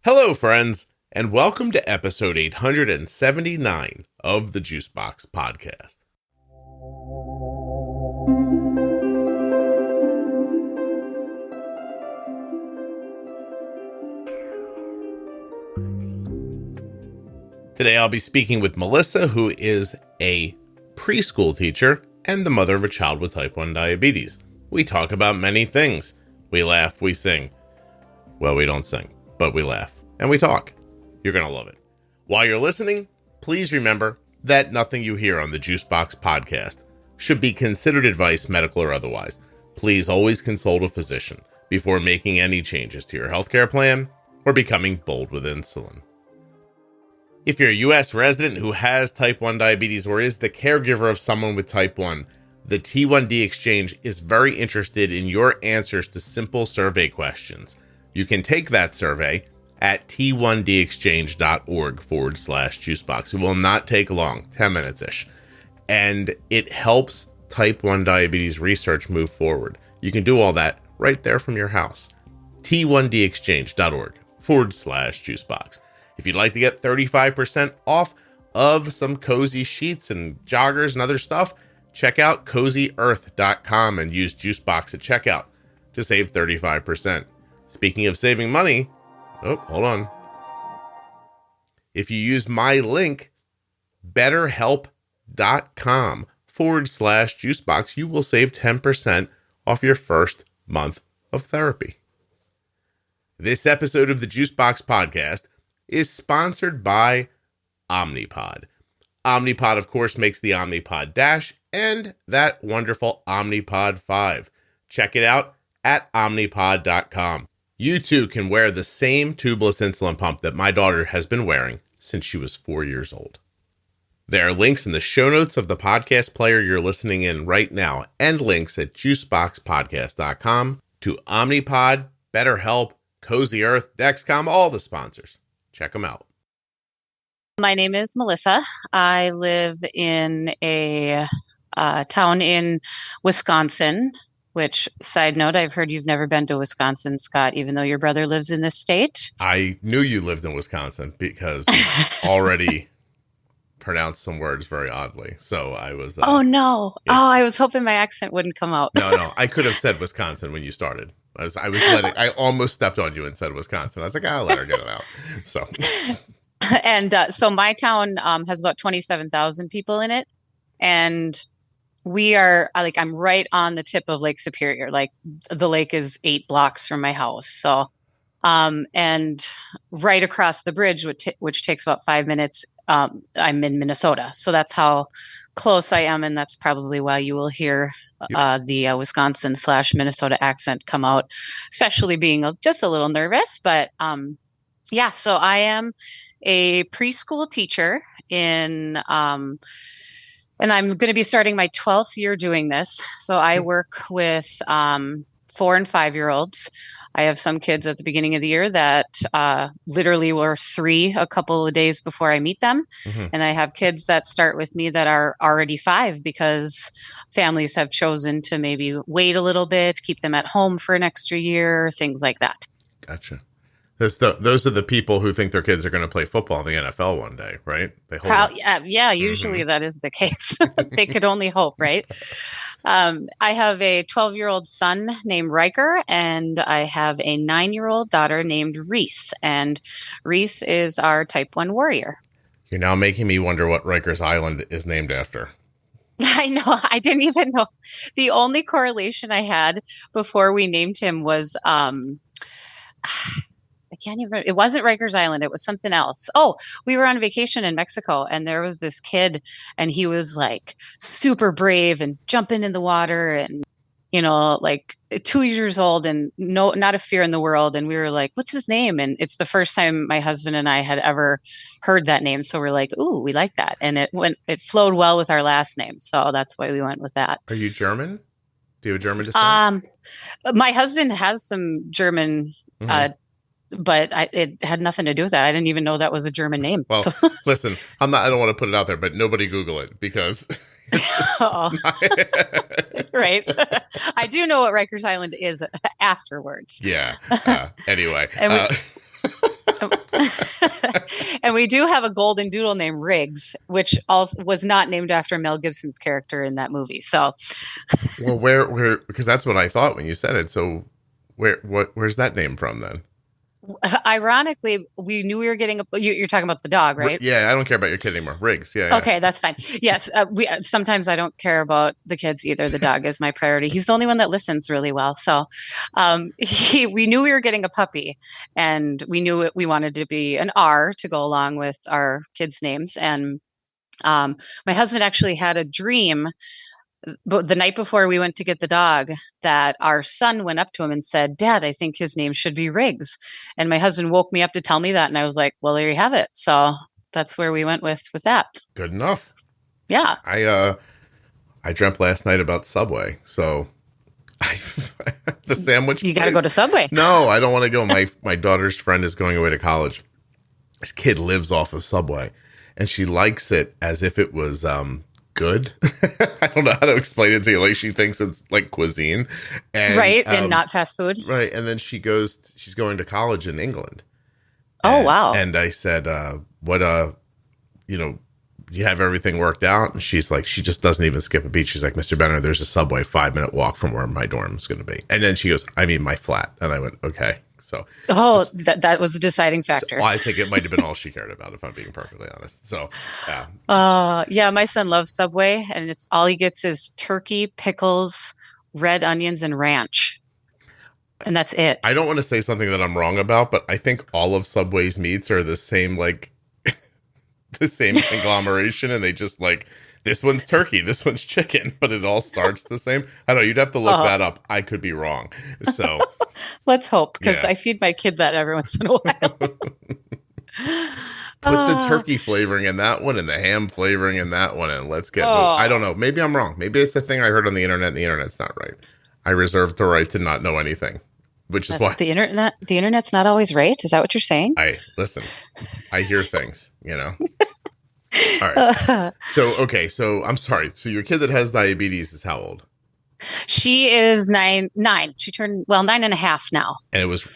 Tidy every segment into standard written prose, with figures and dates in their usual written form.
Hello, friends, and welcome to episode 879 of the Juicebox Podcast. Today I'll be speaking with Melissa, who is a preschool teacher and the mother of a child with type 1 diabetes. We talk about many things. We laugh, we sing. Well, we don't sing, but we laugh and we talk. You're going to love it. While you're listening, please remember that nothing you hear on the Juicebox Podcast should be considered advice, medical or otherwise. Please always consult a physician before making any changes to your healthcare plan or becoming bold with insulin. If you're a U.S. resident who has type 1 diabetes or is the caregiver of someone with type 1, the T1D Exchange is very interested in your answers to simple survey questions. You can take that survey at t1dexchange.org/juicebox. It will not take long, 10 minutes-ish. And it helps type 1 diabetes research move forward. You can do all that right there from your house. t1dexchange.org/juicebox. If you'd like to get 35% off of some cozy sheets and joggers and other stuff, check out cozyearth.com and use Juicebox at checkout to save 35%. Speaking of saving money, hold on. If you use my link, BetterHelp.com/Juicebox, you will save 10% off your first month of therapy. This episode of the Juicebox Podcast is sponsored by Omnipod. Omnipod, of course, makes the Omnipod DASH and that wonderful Omnipod 5. Check it out at omnipod.com. You too can wear the same tubeless insulin pump that my daughter has been wearing since she was 4 years old. There are links in the show notes of the podcast player you're listening in right now and links at juiceboxpodcast.com to Omnipod, BetterHelp, Cozy Earth, Dexcom, all the sponsors. Check them out. My name is Melissa. I live in a town in Wisconsin, which, side note, I've heard you've never been to Wisconsin, Scott, even though your brother lives in this state. I knew you lived in Wisconsin because you already pronounced some words very oddly. So I was... oh, no. Yeah. Oh, I was hoping my accent wouldn't come out. No. I could have said Wisconsin when you started. I almost stepped on you and said Wisconsin. I was like, I'll let her get it out. So... And so my town has about 27,000 people in it. And we are I'm right on the tip of Lake Superior. Like the lake is 8 blocks from my house. So, and right across the bridge, which takes about 5 minutes, I'm in Minnesota. So that's how close I am. And that's probably why you will hear the Wisconsin/Minnesota accent come out, especially being just a little nervous. But yeah, so I am a preschool teacher and I'm going to be starting my 12th year doing this. So I work with 4 and 5-year-olds. I have some kids at the beginning of the year that literally were 3 a couple of days before I meet them. Mm-hmm. And I have kids that start with me that are already 5 because families have chosen to maybe wait a little bit, keep them at home for an extra year, things like that. Gotcha. Those are the people who think their kids are going to play football in the NFL one day, right? Usually that is the case. They could only hope, right? I have a 12-year-old son named Riker, and I have a 9-year-old daughter named Reese. And Reese is our type 1 warrior. You're now making me wonder what Rikers Island is named after. I know. I didn't even know. The only correlation I had before we named him was... I can't even remember. It wasn't Rikers Island. It was something else. Oh, we were on vacation in Mexico and there was this kid and he was like super brave and jumping in the water and, like 2 years old and not a fear in the world. And we were like, what's his name? And it's the first time my husband and I had ever heard that name. So we're like, ooh, we like that. And it flowed well with our last name. So that's why we went with that. Are you German? Do you have German descent? My husband has some German, but it had nothing to do with that. I didn't even know that was a German name. Well, listen, I don't want to put it out there, but nobody Google it because Right. I do know what Rikers Island is afterwards. Yeah. Anyway. And we do have a golden doodle named Riggs, which also was not named after Mel Gibson's character in that movie. So, well, where? Because that's what I thought when you said it. So, where's that name from then? ironically, we knew we were getting you're talking about the dog, right? Yeah, I don't care about your kid anymore. Riggs. Yeah. Okay, that's fine. Yes, we sometimes I don't care about the kids either. The dog is my priority. He's the only one that listens really well. So, we knew we were getting a puppy, and we knew we wanted to be an R to go along with our kids' names. And my husband actually had a dream. But the night before we went to get the dog, that our son went up to him and said, "Dad, I think his name should be Riggs." And my husband woke me up to tell me that. And I was like, well, there you have it. So that's where we went with that. Good enough. Yeah. I dreamt last night about Subway. So the sandwich. You got to go to Subway. No, I don't want to go. My daughter's friend is going away to college. This kid lives off of Subway, and she likes it as if it was good. I don't know how to explain it to you. Like, she thinks it's like cuisine, and right, and not fast food. Right, and then she's going to college in England. Oh, wow! And I said, "What? You have everything worked out?" And she's like, she just doesn't even skip a beat. She's like, "Mr. Benner, there's a Subway 5-minute walk from where my dorm is going to be." And then she goes, "I mean, my flat." And I went, "Okay." So, that was a deciding factor. So I think it might have been all she cared about, if I'm being perfectly honest. So, yeah. Yeah, my son loves Subway, and it's all he gets is turkey, pickles, red onions, and ranch, and that's it. I don't want to say something that I'm wrong about, but I think all of Subway's meats are the same, like the same conglomeration, and they just like, this one's turkey, this one's chicken, but it all starts the same. I don't know. You'd have to look that up. I could be wrong. So let's hope, because I feed my kid that every once in a while. Put the turkey flavoring in that one and the ham flavoring in that one, and let's get I don't know. Maybe I'm wrong. Maybe it's the thing I heard on the internet, and the internet's not right. I reserve the right to not know anything, which is why the internet's not always right. Is that what you're saying? Listen, I hear things, All right. So I'm sorry. So your kid that has diabetes is how old? She is 9. She turned 9.5 now. And it was,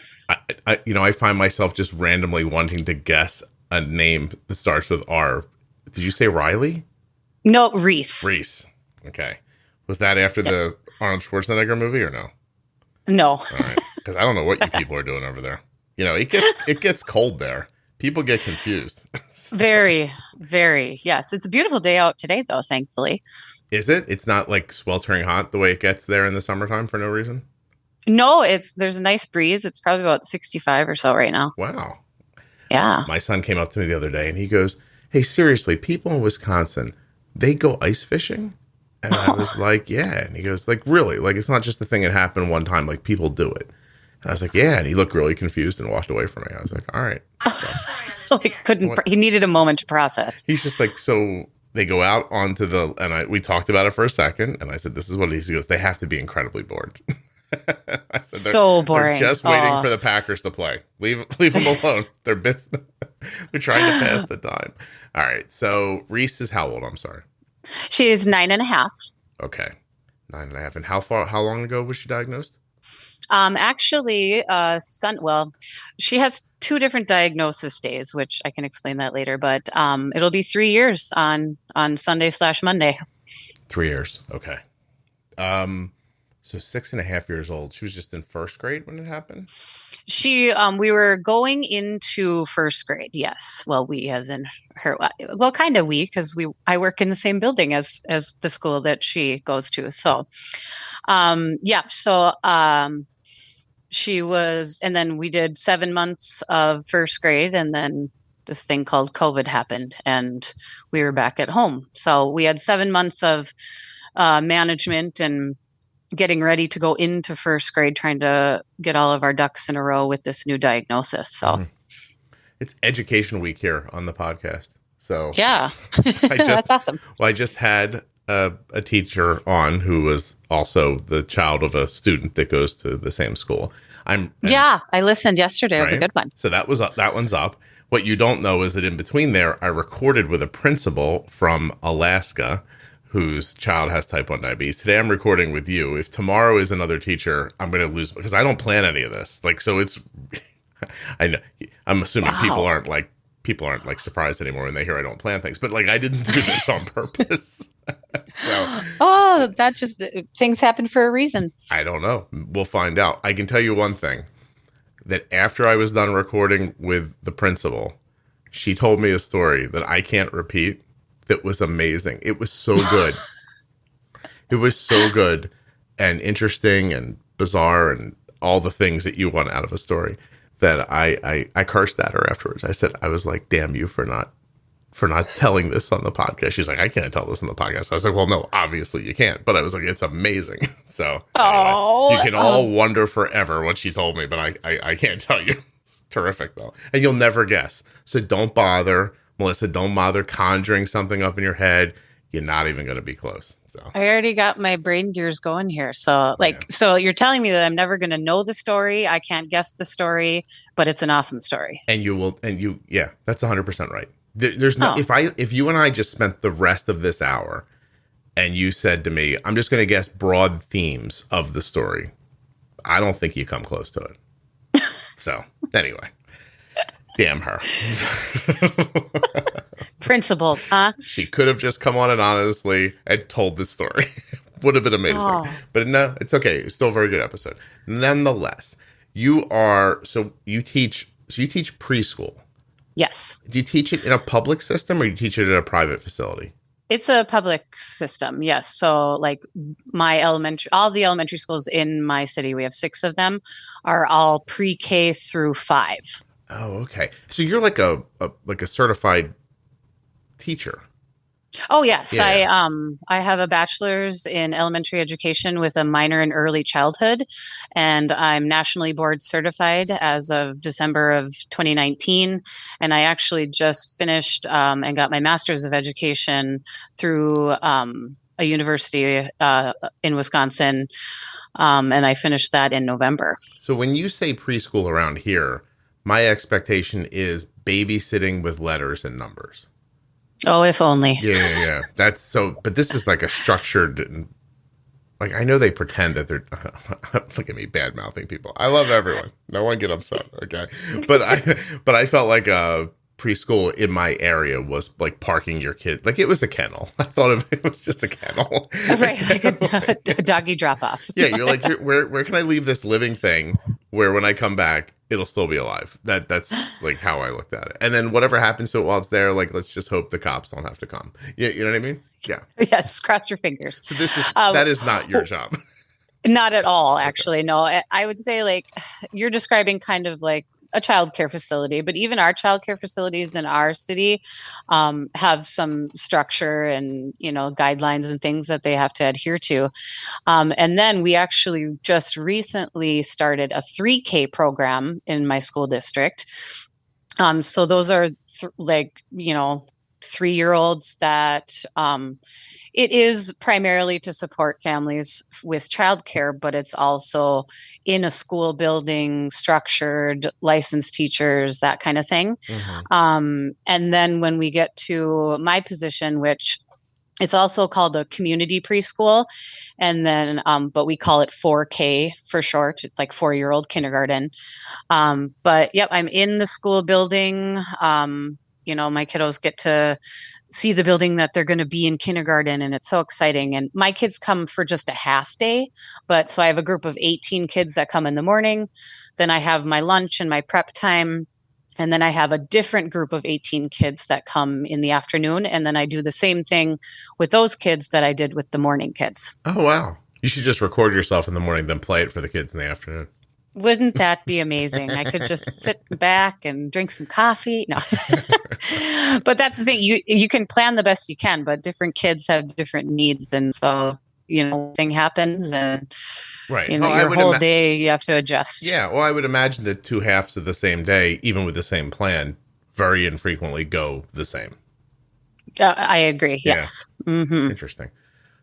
I find myself just randomly wanting to guess a name that starts with R. Did you say Riley? No, Reese. Reese. Okay. Was that after the Arnold Schwarzenegger movie or no? No. All right. Because I don't know what you people are doing over there. It gets cold there. People get confused. Very, very. Yes. It's a beautiful day out today, though, thankfully. Is it? It's not like sweltering hot the way it gets there in the summertime for no reason? No, there's a nice breeze. It's probably about 65 or so right now. Wow. Yeah. My son came up to me the other day and he goes, "Hey, seriously, people in Wisconsin, they go ice fishing?" And I was like, "Yeah." And he goes, "Like, really? Like, it's not just a thing that happened one time. Like, people do it." And I was like, "Yeah." And he looked really confused and walked away from me. I was like, "All right." So, he needed a moment to process. He's just like, so they go out onto we talked about it for a second. And I said, "This is what it is." He goes, "They have to be incredibly bored." I said, so boring. They're just waiting for the Packers to play. Leave them alone. They're trying to pass the time. All right. So Reese is how old? I'm sorry. She is 9.5. Okay. 9.5. And how long ago was she diagnosed? Actually, she has 2 different diagnosis days, which I can explain that later, but it'll be 3 years on Sunday/Monday. 3 years. Okay. So 6.5 years old. She was just in first grade when it happened? We were going into first grade. Yes. Well, we as in her, well, kind of because I work in the same building as the school that she goes to. So, she was, and then we did 7 months of first grade, and then this thing called COVID happened and we were back at home. So we had 7 months of management and getting ready to go into first grade, trying to get all of our ducks in a row with this new diagnosis. So it's Education Week here on the podcast. So yeah, that's awesome. Well, I just had a teacher on who was also the child of a student that goes to the same school. I listened yesterday. It was a good one. So that one's up. What you don't know is that in between there, I recorded with a principal from Alaska whose child has type 1 diabetes. Today I'm recording with you. If tomorrow is another teacher, I'm going to lose, because I don't plan any of this. Like, so it's, I know, I'm assuming people people aren't like surprised anymore when they hear I don't plan things, but like I didn't do this on purpose. So, Oh, that just things happen for a reason. I don't know. We'll find out. I can tell you one thing, that after I was done recording with the principal, she told me a story that I can't repeat that was amazing. It was so good. It was so good and interesting and bizarre and all the things that you want out of a story that I cursed at her afterwards. I said, I was like, damn you for not telling this on the podcast. She's like, I can't tell this on the podcast. I was like, well, no, obviously you can't. But I was like, it's amazing. So anyway, you can all wonder forever what she told me, but I can't tell you. It's terrific though. And you'll never guess. So don't bother, Melissa, don't bother conjuring something up in your head. You're not even going to be close. So I already got my brain gears going here. So so you're telling me that I'm never going to know the story. I can't guess the story, but it's an awesome story. And yeah, that's 100% right. There's no, if you and I just spent the rest of this hour and you said to me, I'm just going to guess broad themes of the story, I don't think you come close to it. So anyway, damn her. Principles, huh? She could have just come on and honestly and told the story. Would have been amazing. Oh. But no, it's okay. It's still a very good episode. Nonetheless, you teach preschool. Yes. Do you teach it in a public system or do you teach it in a private facility? It's a public system, yes. So like all the elementary schools in my city, we have 6 of them, are all pre-K through 5. Oh, okay. So you're like a certified teacher. Oh, yes. Yeah. I have a bachelor's in elementary education with a minor in early childhood, and I'm nationally board certified as of December of 2019. And I actually just finished and got my master's of education through a university in Wisconsin, and I finished that in November. So when you say preschool around here, my expectation is babysitting with letters and numbers. Oh, if only. Yeah. That's so, but this is like a structured, like, I know they pretend that they're, look at me bad mouthing people. I love everyone. No one get upset. Okay. But I felt like a preschool in my area was like parking your kid. Like it was a kennel. I thought it was just a kennel. Right. Like a doggy drop off. Yeah. You're like, where can I leave this living thing where when I come back, it'll still be alive. That's like how I looked at it. And then whatever happens to it while it's there, like, let's just hope the cops don't have to come. You know what I mean? Yeah. Yes. Cross your fingers. So that is not your job. Not at all, actually. No, I would say like you're describing kind of like a childcare facility, but even our childcare facilities in our city have some structure and, guidelines and things that they have to adhere to. And then we actually just recently started a 3K program in my school district. So those are 3-year-olds that it is primarily to support families with childcare, but it's also in a school building, structured, licensed teachers, that kind of thing. Mm-hmm. And then when we get to my position, which it's also called a community preschool, and then but we call it 4K for short. It's like 4-year-old kindergarten. But yep, I'm in the school building. My kiddos get to see the building that they're going to be in kindergarten, and it's so exciting. And my kids come for just a half day, but so I have a group of 18 kids that come in the morning. Then I have my lunch and my prep time. And then I have a different group of 18 kids that come in the afternoon. And then I do the same thing with those kids that I did with the morning kids. Oh, wow. You should just record yourself in the morning, then play it for the kids in the afternoon. Wouldn't that be amazing? I could just sit back and drink some coffee. No, but that's the thing. You can plan the best you can, but different kids have different needs. And so, thing happens and right. your whole day you have to adjust. Yeah. Well, I would imagine that 2 halves of the same day, even with the same plan, very infrequently go the same. I agree. Yeah. Yes. Mm-hmm. Interesting.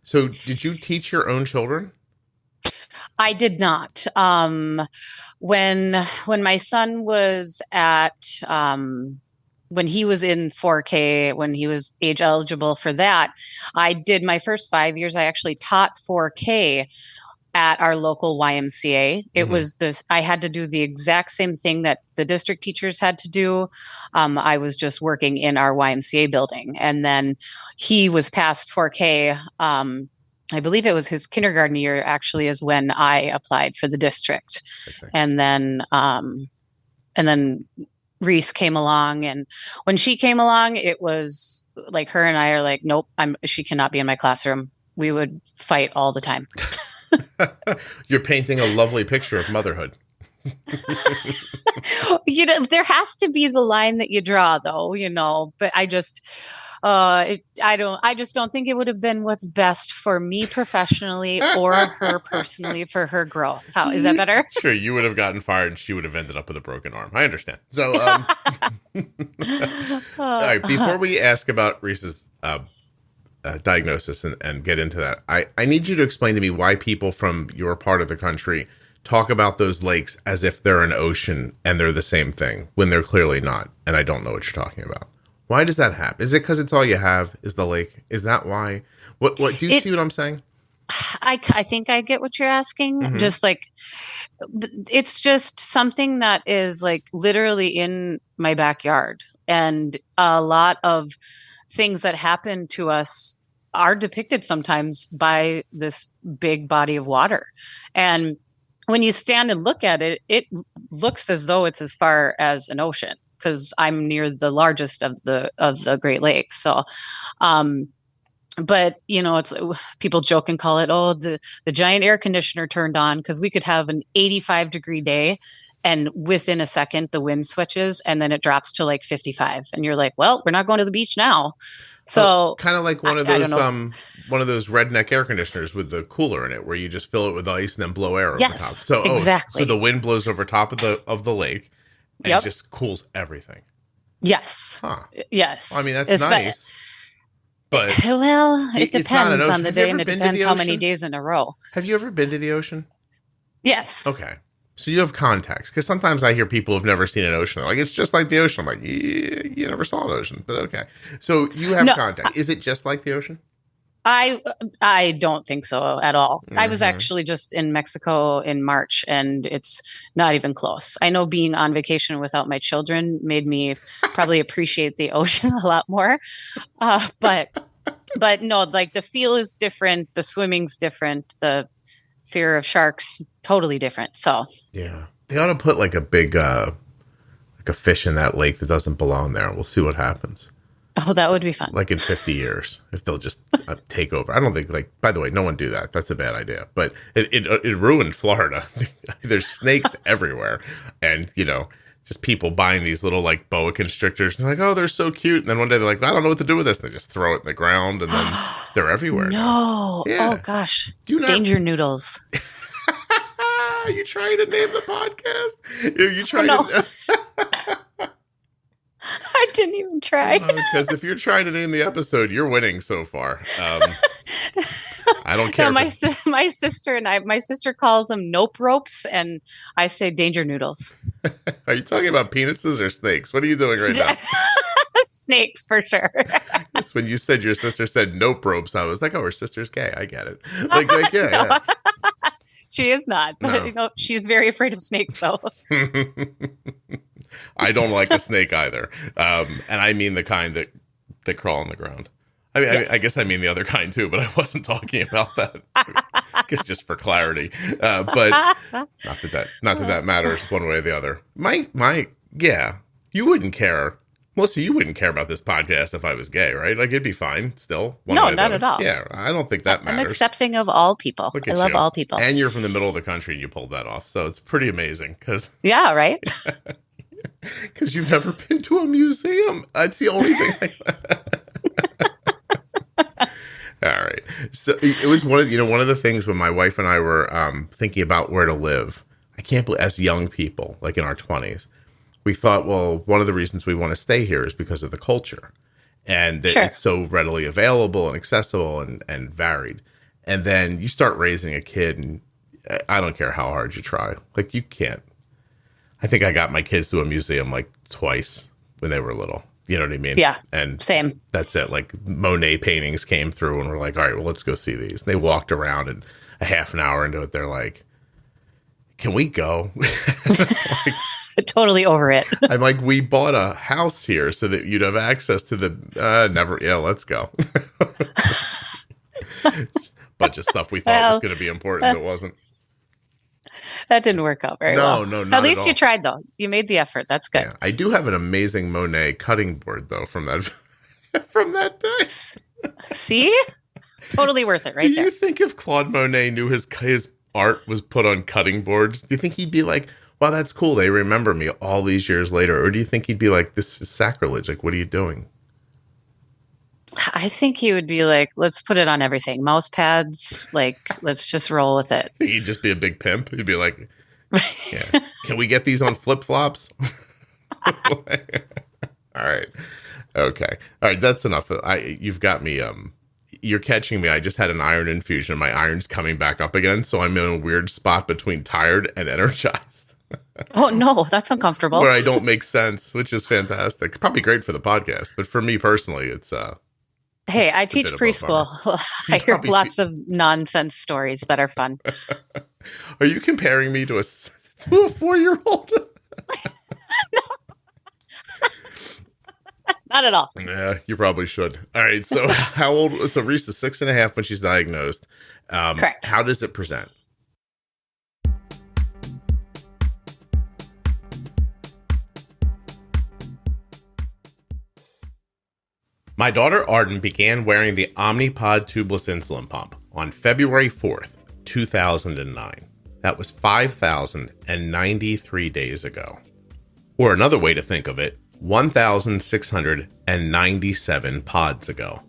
So did you teach your own children? I did not. When my son was when he was in 4K, when he was age eligible for that, I did my first 5 years. I actually taught 4K at our local YMCA. It was this, I had to do the exact same thing that the district teachers had to do. I was just working in our YMCA building. And then he was past 4K. I believe it was his kindergarten year actually is when I applied for the district. Okay. And then Reese came along, and when she came along, it was like her and I are like, nope, she cannot be in my classroom. We would fight all the time. You're painting a lovely picture of motherhood. There has to be the line that you draw, though, but I just don't think it would have been what's best for me professionally or her personally for her growth. How is that better? Sure, you would have gotten fired and she would have ended up with a broken arm. I understand. So, all right, before we ask about Reese's diagnosis and get into that, I need you to explain to me why people from your part of the country talk about those lakes as if they're an ocean and they're the same thing when they're clearly not. And I don't know what you're talking about. Why does that happen? Is it because it's all you have is the lake? Is that why? What do you see what I'm saying? I think I get what you're asking. Mm-hmm. Just like, it's just something that is like literally in my backyard. And a lot of things that happen to us are depicted sometimes by this big body of water. And when you stand and look at it, it looks as though it's as far as an ocean, because I'm near the largest of the Great Lakes. So, but it's people joke and call it, the giant air conditioner turned on, because we could have an 85-degree day and within a second the wind switches and then it drops to like 55 and you're like, well, we're not going to the beach now. So kind of like one of those redneck air conditioners with the cooler in it where you just fill it with ice and then blow air over the top. So exactly. So the wind blows over top of the lake and just cools everything. Yes. Huh. Yes. Well, I mean, that's nice. But it depends on the day, and it depends how many days in a row. Have you ever been to the ocean? Yes. Okay. So you have contacts, because sometimes I hear people who've never seen an ocean. They're like, it's just like the ocean. I'm like, yeah, you never saw an ocean, but okay. So you have contact. Is it just like the ocean? I don't think so at all. Mm-hmm. I was actually just in Mexico in March, and it's not even close. I know being on vacation without my children made me probably appreciate the ocean a lot more. But no, like the feel is different. The swimming's different. The fear of sharks, totally different. So yeah, they ought to put like a big, like a fish in that lake that doesn't belong there. We'll see what happens. Oh, that would be fun. Like in 50 years, if they'll just take over. I don't think, by the way, no one do that. That's a bad idea. But it ruined Florida. There's snakes everywhere. And, just people buying these little like boa constrictors. And they're like, oh, they're so cute. And then one day they're like, I don't know what to do with this. And they just throw it in the ground and then they're everywhere. No. Yeah. Oh, gosh. Danger noodles. Are you trying to name the podcast? Are you trying to... I didn't even try. Because if you're trying to name the episode, you're winning so far. I don't care. No, my sister calls them nope ropes, and I say danger noodles. Are you talking about penises or snakes? What are you doing right now? Snakes, for sure. That's when you said your sister said nope ropes. I was like, oh, her sister's gay. I get it. Like yeah, no. Yeah. She is not. No. She's very afraid of snakes, though. I don't like a snake either. And I mean the kind that crawl on the ground. I mean, yes. I guess I mean the other kind too, but I wasn't talking about that. I guess just for clarity. But not that matters one way or the other. Yeah, you wouldn't care. Melissa, you wouldn't care about this podcast if I was gay, right? Like, it'd be fine still. No, not at all. Yeah, I don't think that matters. I'm accepting of all people. I love all people. And you're from the middle of the country and you pulled that off. So it's pretty amazing. Yeah, right? Because you've never been to a museum. That's the only thing. All right. So it was one of the things when my wife and I were thinking about where to live. I can't believe, as young people, like in our 20s, we thought, well, one of the reasons we want to stay here is because of the culture. And that it's so readily available and accessible and varied. And then you start raising a kid, and I don't care how hard you try. Like, you can't. I think I got my kids to a museum like twice when they were little. You know what I mean? Yeah. And Same. that's it. Like Monet paintings came through and we're like, all right, well, let's go see these. And they walked around and a half an hour into it, they're like, can we go? Like, Totally over it. I'm like, we bought a house here so that you'd have access to the never. Yeah, let's go. Just a bunch of stuff we thought was going to be important that wasn't. That didn't work out very well. No, not at least at all. you tried, though. You made the effort. That's good. Yeah, I do have an amazing Monet cutting board though from that from that day. See, totally worth it, right Do there. you think if Claude Monet knew his art was put on cutting boards, do you think he'd be like, wow, that's cool, they remember me all these years later? Or do you think he'd be like, this is sacrilege, like, what are you doing? I think he would be like, let's put it on everything. Mouse pads, like, let's just roll with it. He'd just be a big pimp. He'd be like, yeah, can we get these on flip-flops? All right. Okay. All right, that's enough. You've got me, you're catching me. I just had an iron infusion. My iron's coming back up again, so I'm in a weird spot between tired and energized. Oh, no, that's uncomfortable. Where I don't make sense, which is fantastic. Probably great for the podcast, but for me personally, it's hey, I teach preschool. I hear lots of nonsense stories that are fun. Are you comparing me to a 4-year-old? No. Not at all. Yeah, you probably should. All right, so how old? So Reese is 6.5 when she's diagnosed. Correct. How does it present? My daughter Arden began wearing the Omnipod tubeless insulin pump on February 4th, 2009. That was 5,093 days ago. Or another way to think of it, 1,697 pods ago.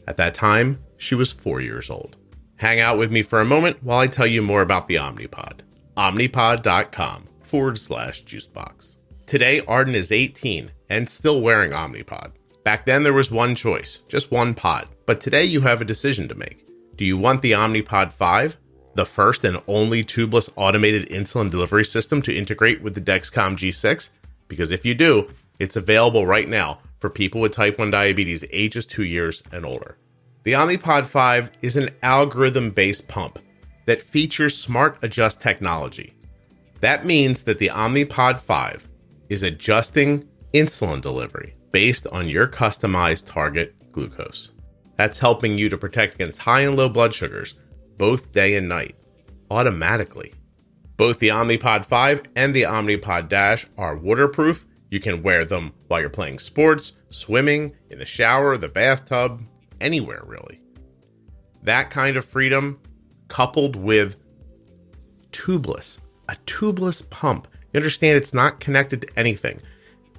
At that time, she was 4 years old. Hang out with me for a moment while I tell you more about the Omnipod. Omnipod.com/juicebox. Today, Arden is 18 and still wearing Omnipod. Back then, there was one choice, just one pod. But today, you have a decision to make. Do you want the Omnipod 5, the first and only tubeless automated insulin delivery system to integrate with the Dexcom G6? Because if you do, it's available right now for people with type 1 diabetes ages 2 years and older. The Omnipod 5 is an algorithm-based pump that features Smart Adjust technology. That means that the Omnipod 5 is adjusting insulin delivery based on your customized target glucose. That's helping you to protect against high and low blood sugars, both day and night, automatically. Both the Omnipod 5 and the Omnipod DASH are waterproof. You can wear them while you're playing sports, swimming, in the shower, the bathtub, anywhere really. That kind of freedom coupled with tubeless, a tubeless pump. You understand it's not connected to anything.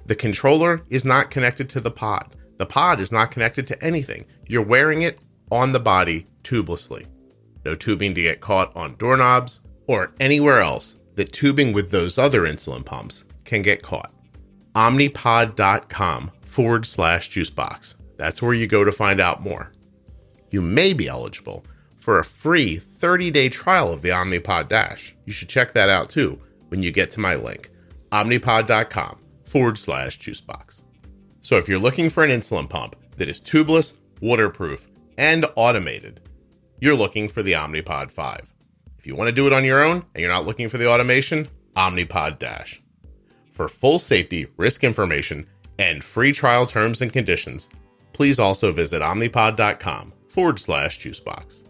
The controller is not connected to the pod. The pod is not connected to anything. You're wearing it on the body tubelessly. No tubing to get caught on doorknobs or anywhere else that tubing with those other insulin pumps can get caught. Omnipod.com/juicebox. That's where you go to find out more. You may be eligible for a free 30-day trial of the Omnipod DASH. You should check that out too when you get to my link, omnipod.com/juicebox. So if you're looking for an insulin pump that is tubeless, waterproof, and automated, you're looking for the Omnipod 5. If you want to do it on your own and you're not looking for the automation, Omnipod DASH. For full safety, risk information, and free trial terms and conditions, please also visit omnipod.com/juicebox.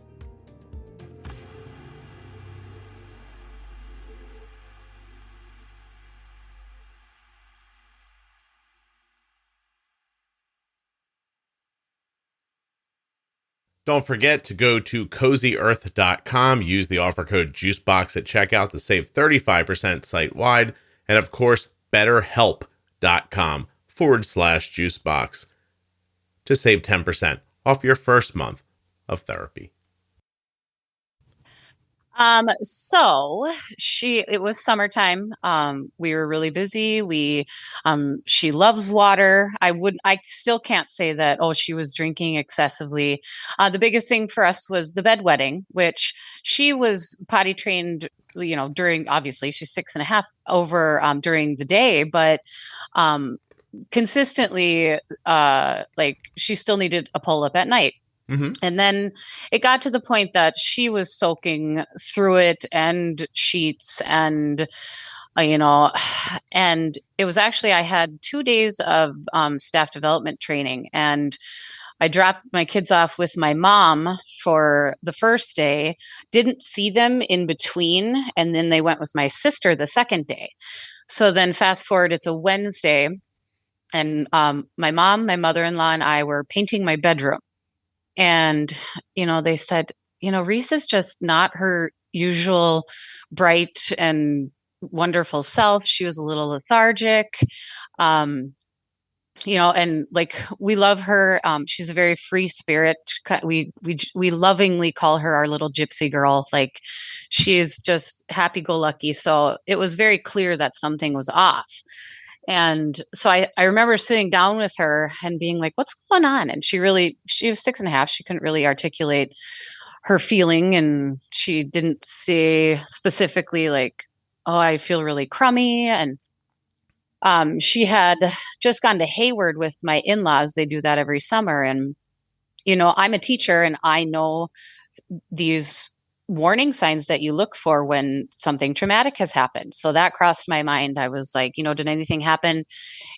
Don't forget to go to CozyEarth.com, use the offer code JUICEBOX at checkout to save 35% site-wide, and of course, BetterHelp.com/JuiceBox to save 10% off your first month of therapy. So it was summertime. We were really busy. She loves water. I still can't say that, oh, she was drinking excessively. The biggest thing for us was the bedwetting, which she was potty trained, during, obviously she's 6.5 over, during the day, but, consistently, like she still needed a pull-up at night. Mm-hmm. And then it got to the point that she was soaking through it and sheets and, and it was actually, I had 2 days of staff development training, and I dropped my kids off with my mom for the first day, didn't see them in between, and then they went with my sister the second day. So then fast forward, it's a Wednesday, and my mom, my mother-in-law, and I were painting my bedroom. And, they said, Reese is just not her usual bright and wonderful self. She was a little lethargic. And like, we love her. She's a very free spirit. We lovingly call her our little gypsy girl. Like, she is just happy-go-lucky. So it was very clear that something was off. And so I remember sitting down with her and being like, what's going on? And she was 6.5. She couldn't really articulate her feeling. And she didn't say specifically like, oh, I feel really crummy. And she had just gone to Hayward with my in-laws. They do that every summer. And, I'm a teacher, and I know these warning signs that you look for when something traumatic has happened. So that crossed my mind. I was like, did anything happen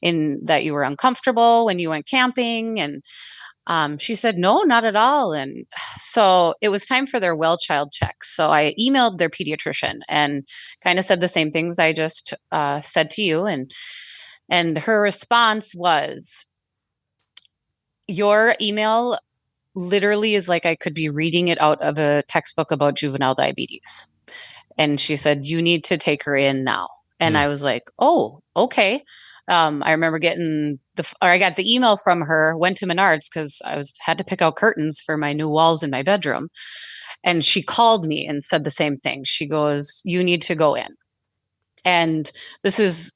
in that you were uncomfortable when you went camping? And she said, no, not at all. And so it was time for their well child checks. So I emailed their pediatrician and kind of said the same things I just said to you. And her response was, your email literally is like I could be reading it out of a textbook about juvenile diabetes. And she said, you need to take her in now. And I was like, oh, okay. I remember I got the email from her, went to Menards because had to pick out curtains for my new walls in my bedroom. And she called me and said the same thing. She goes, you need to go in. And this is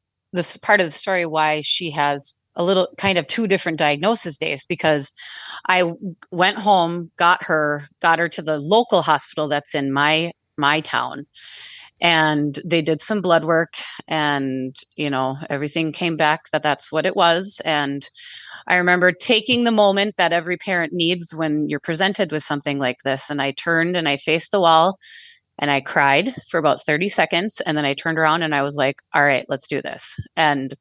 part of the story why she has a little kind of 2 different diagnosis days, because I went home, got her to the local hospital that's in my town. And they did some blood work, and, everything came back that's what it was. And I remember taking the moment that every parent needs when you're presented with something like this. And I turned and I faced the wall and I cried for about 30 seconds. And then I turned around and I was like, all right, let's do this. And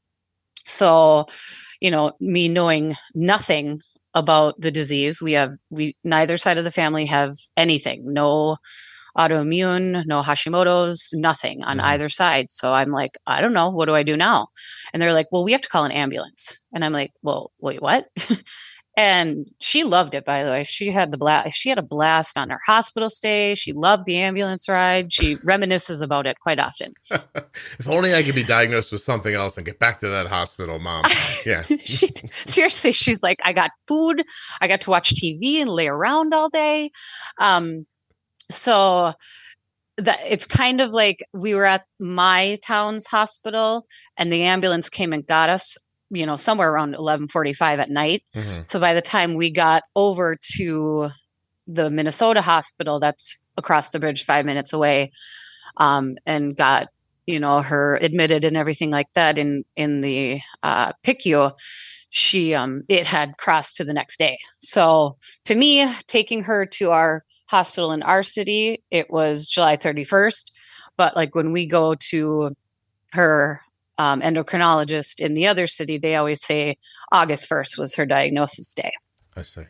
so, me knowing nothing about the disease, neither side of the family have anything, no autoimmune, no Hashimoto's, nothing on either side. So I'm like, I don't know. What do I do now? And they're like, well, we have to call an ambulance. And I'm like, well, wait, what? And she loved it, by the way. She had a blast on her hospital stay. She loved the ambulance ride. She reminisces about it quite often. If only I could be diagnosed with something else and get back to that hospital, Mom. Yeah. Seriously, she's like, I got food. I got to watch TV and lay around all day. So that it's kind of like we were at my town's hospital and the ambulance came and got us, somewhere around 11:45 at night. Mm-hmm. So by the time we got over to the Minnesota hospital, that's across the bridge 5 minutes away, and got, her admitted and everything like that in the PICU, it had crossed to the next day. So to me, taking her to our hospital in our city, it was July 31st. But like when we go to her endocrinologist in the other city, they always say August 1st was her diagnosis day. I see.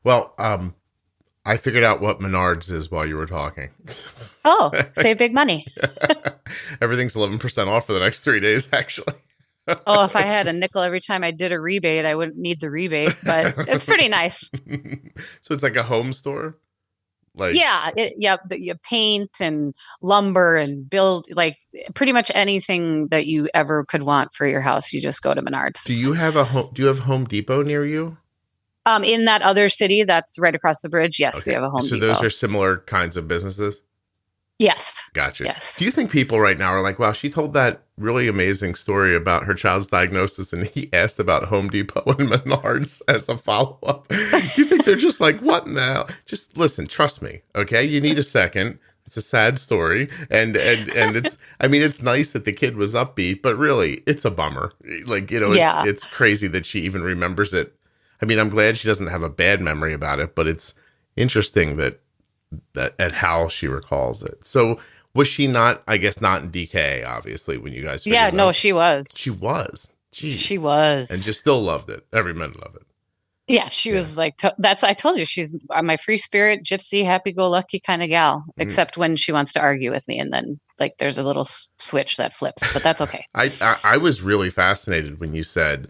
Well, I figured out what Menards is while you were talking. Oh, save big money. Everything's 11% off for the next 3 days, actually. Oh, if I had a nickel every time I did a rebate, I wouldn't need the rebate, but it's pretty nice. So it's like a home store? You paint and lumber and build, like pretty much anything that you ever could want for your house. You just go to Menards. Do you have Home Depot near you? In that other city that's right across the bridge, yes, okay. We have a Home Depot. So those are similar kinds of businesses? Yes. Gotcha. Yes. Do you think people right now are like, wow, she told that really amazing story about her child's diagnosis and he asked about Home Depot and Menards as a follow-up? Do you think they're just like, what now? Just listen, trust me, okay? You need a second. It's a sad story, and it's. I mean, it's nice that the kid was upbeat, but really, it's a bummer. Like, Yeah. it's crazy that she even remembers it. I mean, I'm glad she doesn't have a bad memory about it, but it's interesting that at how she recalls it. So was she not? I guess not in DK, obviously, when you guys. Yeah, no, out? she was. She was. Jeez. She was, and just still loved it. Every minute of it. Yeah, she was like, I told you, she's my free spirit, gypsy, happy go lucky kind of gal, except when she wants to argue with me. And then like there's a little switch that flips, but that's okay. I was really fascinated when you said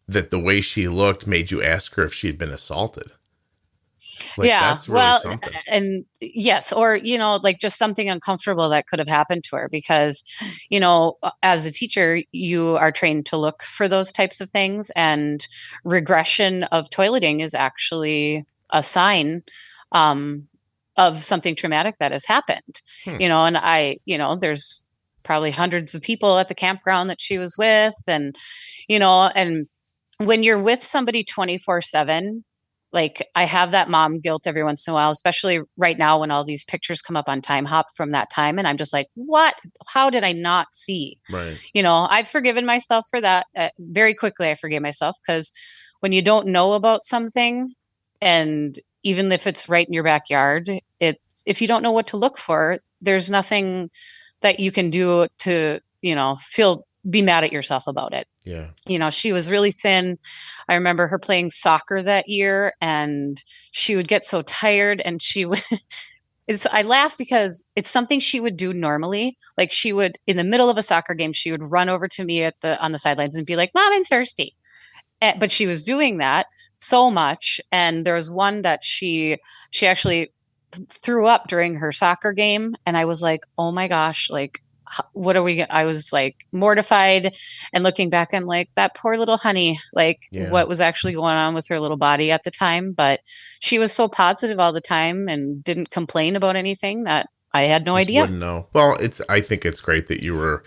that the way she looked made you ask her if she'd been assaulted. Like, yeah, that's really something. And yes, or, like just something uncomfortable that could have happened to her because, as a teacher, you are trained to look for those types of things, and regression of toileting is actually a sign of something traumatic that has happened, and there's probably hundreds of people at the campground that she was with, and, and when you're with somebody 24/7, like I have that mom guilt every once in a while, especially right now when all these pictures come up on Time Hop from that time. And I'm just like, what? How did I not see? Right. I've forgiven myself for that. Very quickly, I forgave myself because when you don't know about something, and even if it's right in your backyard, if you don't know what to look for, there's nothing that you can do to, be mad at yourself about it. Yeah. She was really thin. I remember her playing soccer that year, and she would get so tired, and she would I laugh because it's something she would do normally. Like she would, in the middle of a soccer game, she would run over to me on the sidelines and be like, "Mom, I'm thirsty." But she was doing that so much. And there was one that she actually threw up during her soccer game. And I was like, oh my gosh, like, what are we? I was like mortified, and looking back, I'm like, that poor little honey, like what was actually going on with her little body at the time. But she was so positive all the time and didn't complain about anything that I had no idea. Wouldn't know. Well, I think it's great that you were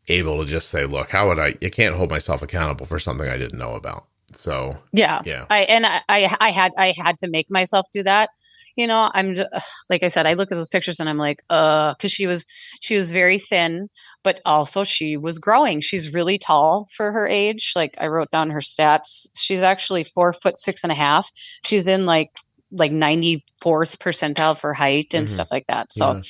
able to just say, look, how would I can't hold myself accountable for something I didn't know about. So yeah. I had to make myself do that. I'm just, like I said, I look at those pictures and I'm like, because she was very thin, but also she was growing. She's really tall for her age. Like I wrote down her stats. She's actually 4'6.5". She's in like 94th percentile for height and stuff like that. So,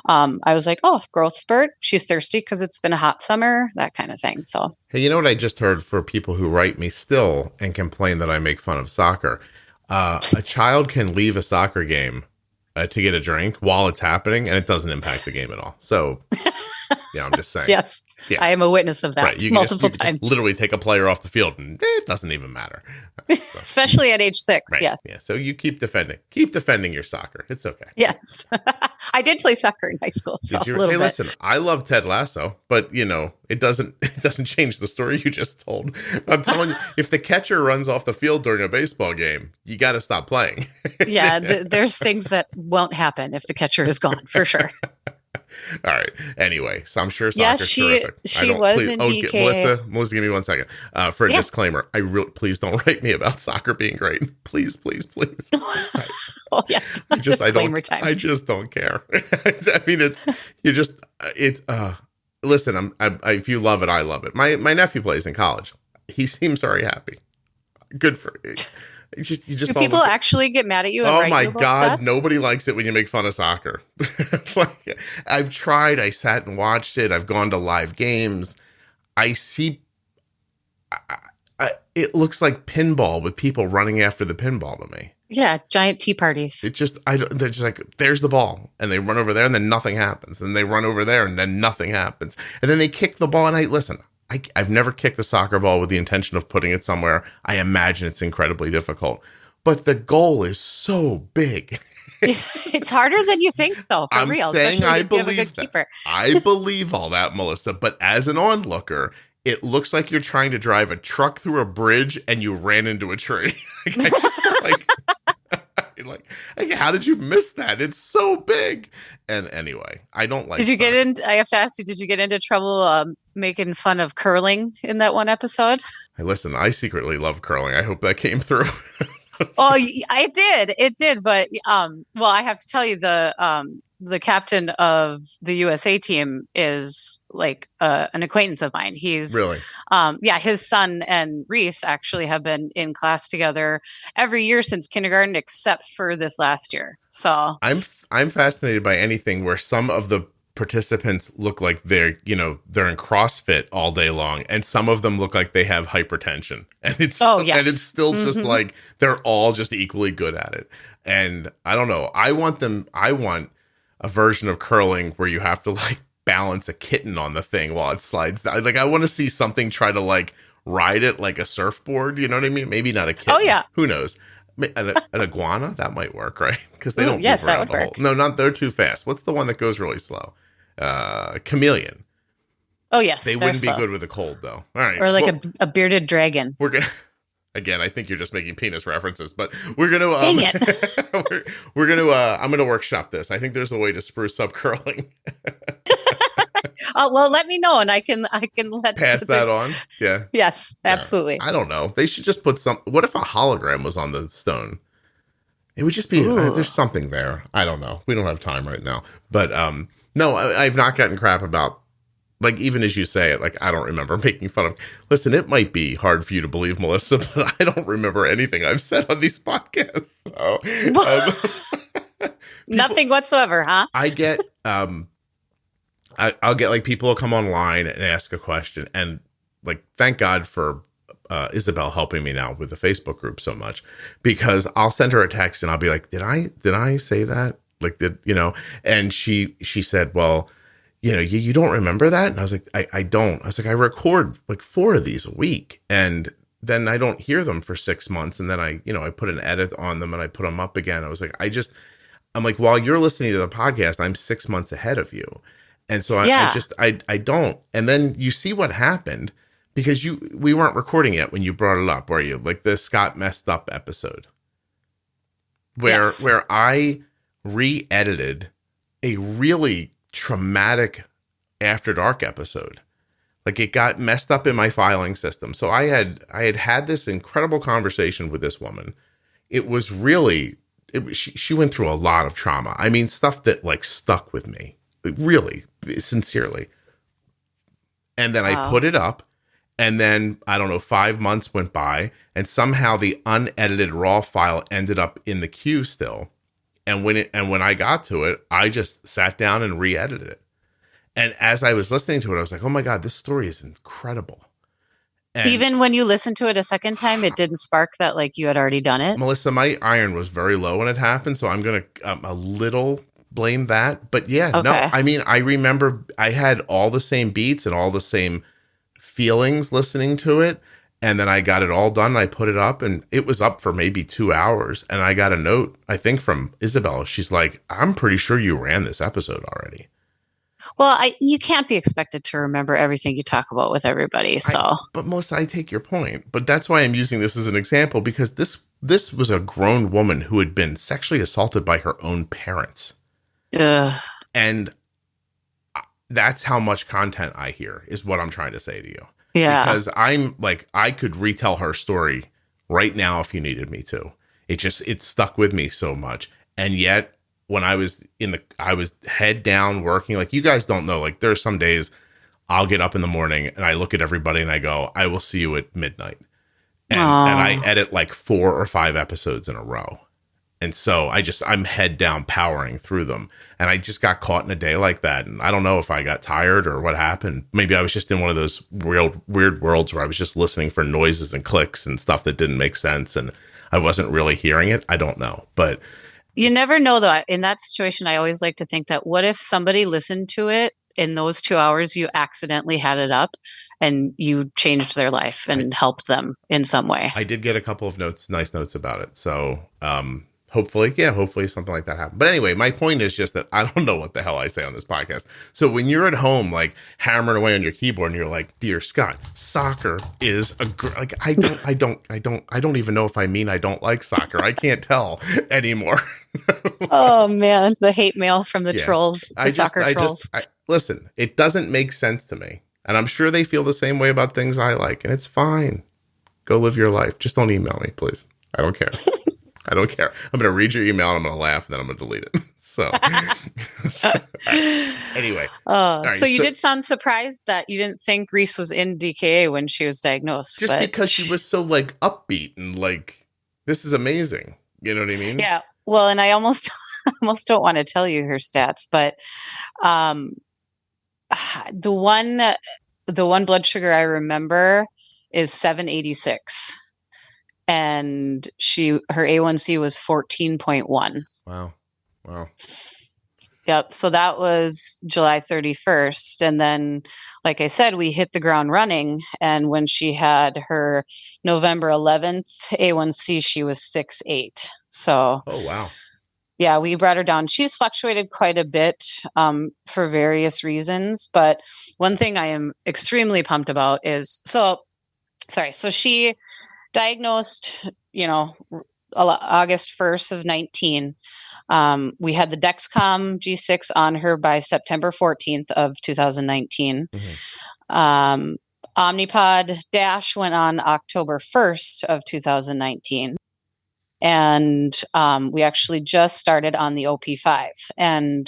I was like, oh, growth spurt. She's thirsty because it's been a hot summer, that kind of thing. So, hey, you know what I just heard for people who write me still and complain that I make fun of soccer? A child can leave a soccer game to get a drink while it's happening, and it doesn't impact the game at all. So, yeah, I'm just saying. Yes, yeah. I am a witness of that right. multiple times. Just literally take a player off the field, and it doesn't even matter. So, especially at age 6. Right. Yes. Yeah. So you keep defending your soccer. It's okay. Yes. I did play soccer in high school. So did you? A little hey, bit. Listen, I love Ted Lasso, but it doesn't change the story you just told. I'm telling you, if the catcher runs off the field during a baseball game, you got to stop playing. Yeah. There's things that won't happen if the catcher is gone, for sure. All right. Anyway, so I'm sure soccer's terrific. She was in DK. Melissa, give me 1 second. For a disclaimer, please don't write me about soccer being great. Please. Right. Oh yeah. Disclaimer time. I just don't care. I mean, listen, if you love it, I love it. My nephew plays in college. He seems very happy. Good for you. You just do people actually get mad at you? And oh my God, stuff? Nobody likes it when you make fun of soccer. Like, I've tried. I sat and watched it. I've gone to live games. I see. It looks like pinball with people running after the pinball to me. Yeah, giant tea parties. They're just like, there's the ball, and they run over there, and then nothing happens, and they run over there, and then nothing happens, and then they kick the ball. And listen. I've never kicked a soccer ball with the intention of putting it somewhere. I imagine it's incredibly difficult. But the goal is so big. It's harder than you think, though, for real. Saying I believe you have a good keeper. I believe all that, Melissa. But as an onlooker, it looks like you're trying to drive a truck through a bridge and you ran into a tree. Like, how did you miss that? It's so big. And anyway, I don't like. I have to ask you, did you get into trouble making fun of curling in that one episode? Hey, listen, I secretly love curling. I hope that came through. Oh, it did. It did. But, well, I have to tell you, the captain of the USA team is like an acquaintance of mine. He's Really? His son and Reese actually have been in class together every year since kindergarten, except for this last year. So I'm fascinated by anything where some of the participants look like they're in CrossFit all day long, and some of them look like they have hypertension, and it's still just like they're all just equally good at it. And I don't know. I want a version of curling where you have to like balance a kitten on the thing while it slides down. Like I want to see something try to like ride it like a surfboard. You know what I mean? Maybe not a kitten. Oh yeah. Who knows? An iguana, that might work, right? Because they don't yes, move around that would work. No, not they're too fast. What's the one that goes really slow? Chameleon. Oh yes, they wouldn't be good with a cold though. All right, or like a bearded dragon. We're gonna again. I think you're just making penis references, but we're gonna dang it. we're gonna I'm gonna workshop this. I think there's a way to spruce up curling. Well, let me know, and I can pass that on. Yeah. Yes, absolutely. I don't know. They should just put some. What if a hologram was on the stone? It would just be. There's something there. I don't know. We don't have time right now. But no, I've not gotten crap about. Like even as you say it, like I don't remember making fun of. Listen, it might be hard for you to believe, Melissa, but I don't remember anything I've said on these podcasts. So, nothing whatsoever, huh? I get. I'll get like people will come online and ask a question, and like thank God for Isabel helping me now with the Facebook group so much, because I'll send her a text and I'll be like, did I say that? Like and she said, well, you don't remember that? And I was like, I don't. I was like, I record like 4 of these a week, and then I don't hear them for 6 months, and then I put an edit on them and I put them up again. I was like, I'm like, while you're listening to the podcast, I'm 6 months ahead of you. And so I don't. And then you see what happened, because we weren't recording yet when you brought it up, were you? Like the Scott messed up episode where I re-edited a really traumatic After Dark episode. Like it got messed up in my filing system. So I had this incredible conversation with this woman. It was really, she went through a lot of trauma. I mean, stuff that like stuck with me. Really, sincerely. And then I put it up, and then I don't know, 5 months went by, and somehow the unedited raw file ended up in the queue still. And when I got to it, I just sat down and re-edited it. And as I was listening to it, I was like, oh my God, this story is incredible. And even when you listened to it a second time, it didn't spark that like you had already done it? Melissa, my iron was very low when it happened, so I'm going to a little blame that. But yeah, okay. No, I mean, I remember I had all the same beats and all the same feelings listening to it. And then I got it all done. I put it up, and it was up for maybe 2 hours. And I got a note, I think from Isabel. She's like, I'm pretty sure you ran this episode already. Well, you can't be expected to remember everything you talk about with everybody. So, but Melissa, I take your point. But that's why I'm using this as an example, because this was a grown woman who had been sexually assaulted by her own parents. And that's how much content I hear, is what I'm trying to say to you. Yeah. Because I'm like, I could retell her story right now if you needed me to. It stuck with me so much. And yet when I was I was head down working, like you guys don't know, like there are some days I'll get up in the morning and I look at everybody and I go, I will see you at midnight. And I edit like 4 or 5 episodes in a row. And so I'm head down powering through them. And I just got caught in a day like that. And I don't know if I got tired or what happened. Maybe I was just in one of those weird worlds where I was just listening for noises and clicks and stuff that didn't make sense. And I wasn't really hearing it. I don't know. But you never know, though. In that situation, I always like to think that what if somebody listened to it in those 2 hours, you accidentally had it up and you changed their life and helped them in some way. I did get a couple of nice notes about it. So, hopefully something like that happened. But anyway, my point is just that I don't know what the hell I say on this podcast. So when you're at home, like hammering away on your keyboard and you're like, dear Scott, soccer is like, I don't even know if I mean I don't like soccer. I can't tell anymore. Oh man, the hate mail from the trolls, soccer trolls. Listen, it doesn't make sense to me. And I'm sure they feel the same way about things I like. And it's fine. Go live your life. Just don't email me, please. I don't care. I don't care. I'm going to read your email and I'm going to laugh and then I'm going to delete it. So, anyway. All right, so you did sound surprised that you didn't think Reese was in DKA when she was diagnosed. Just because she was so like upbeat and like, this is amazing. You know what I mean? Yeah. Well, and I almost don't want to tell you her stats, but um, the one blood sugar I remember is 786, and her A1C was 14.1. Wow. Yep. So that was July 31st. And then, like I said, we hit the ground running. And when she had her November 11th A1C, she was 6.8. So, oh, wow. Yeah, we brought her down. She's fluctuated quite a bit for various reasons. But one thing I am extremely pumped about is so she diagnosed, August 1st of 19. We had the Dexcom G6 on her by September 14th of 2019. Mm-hmm. Omnipod DASH went on October 1st of 2019. And we actually just started on the OP5. And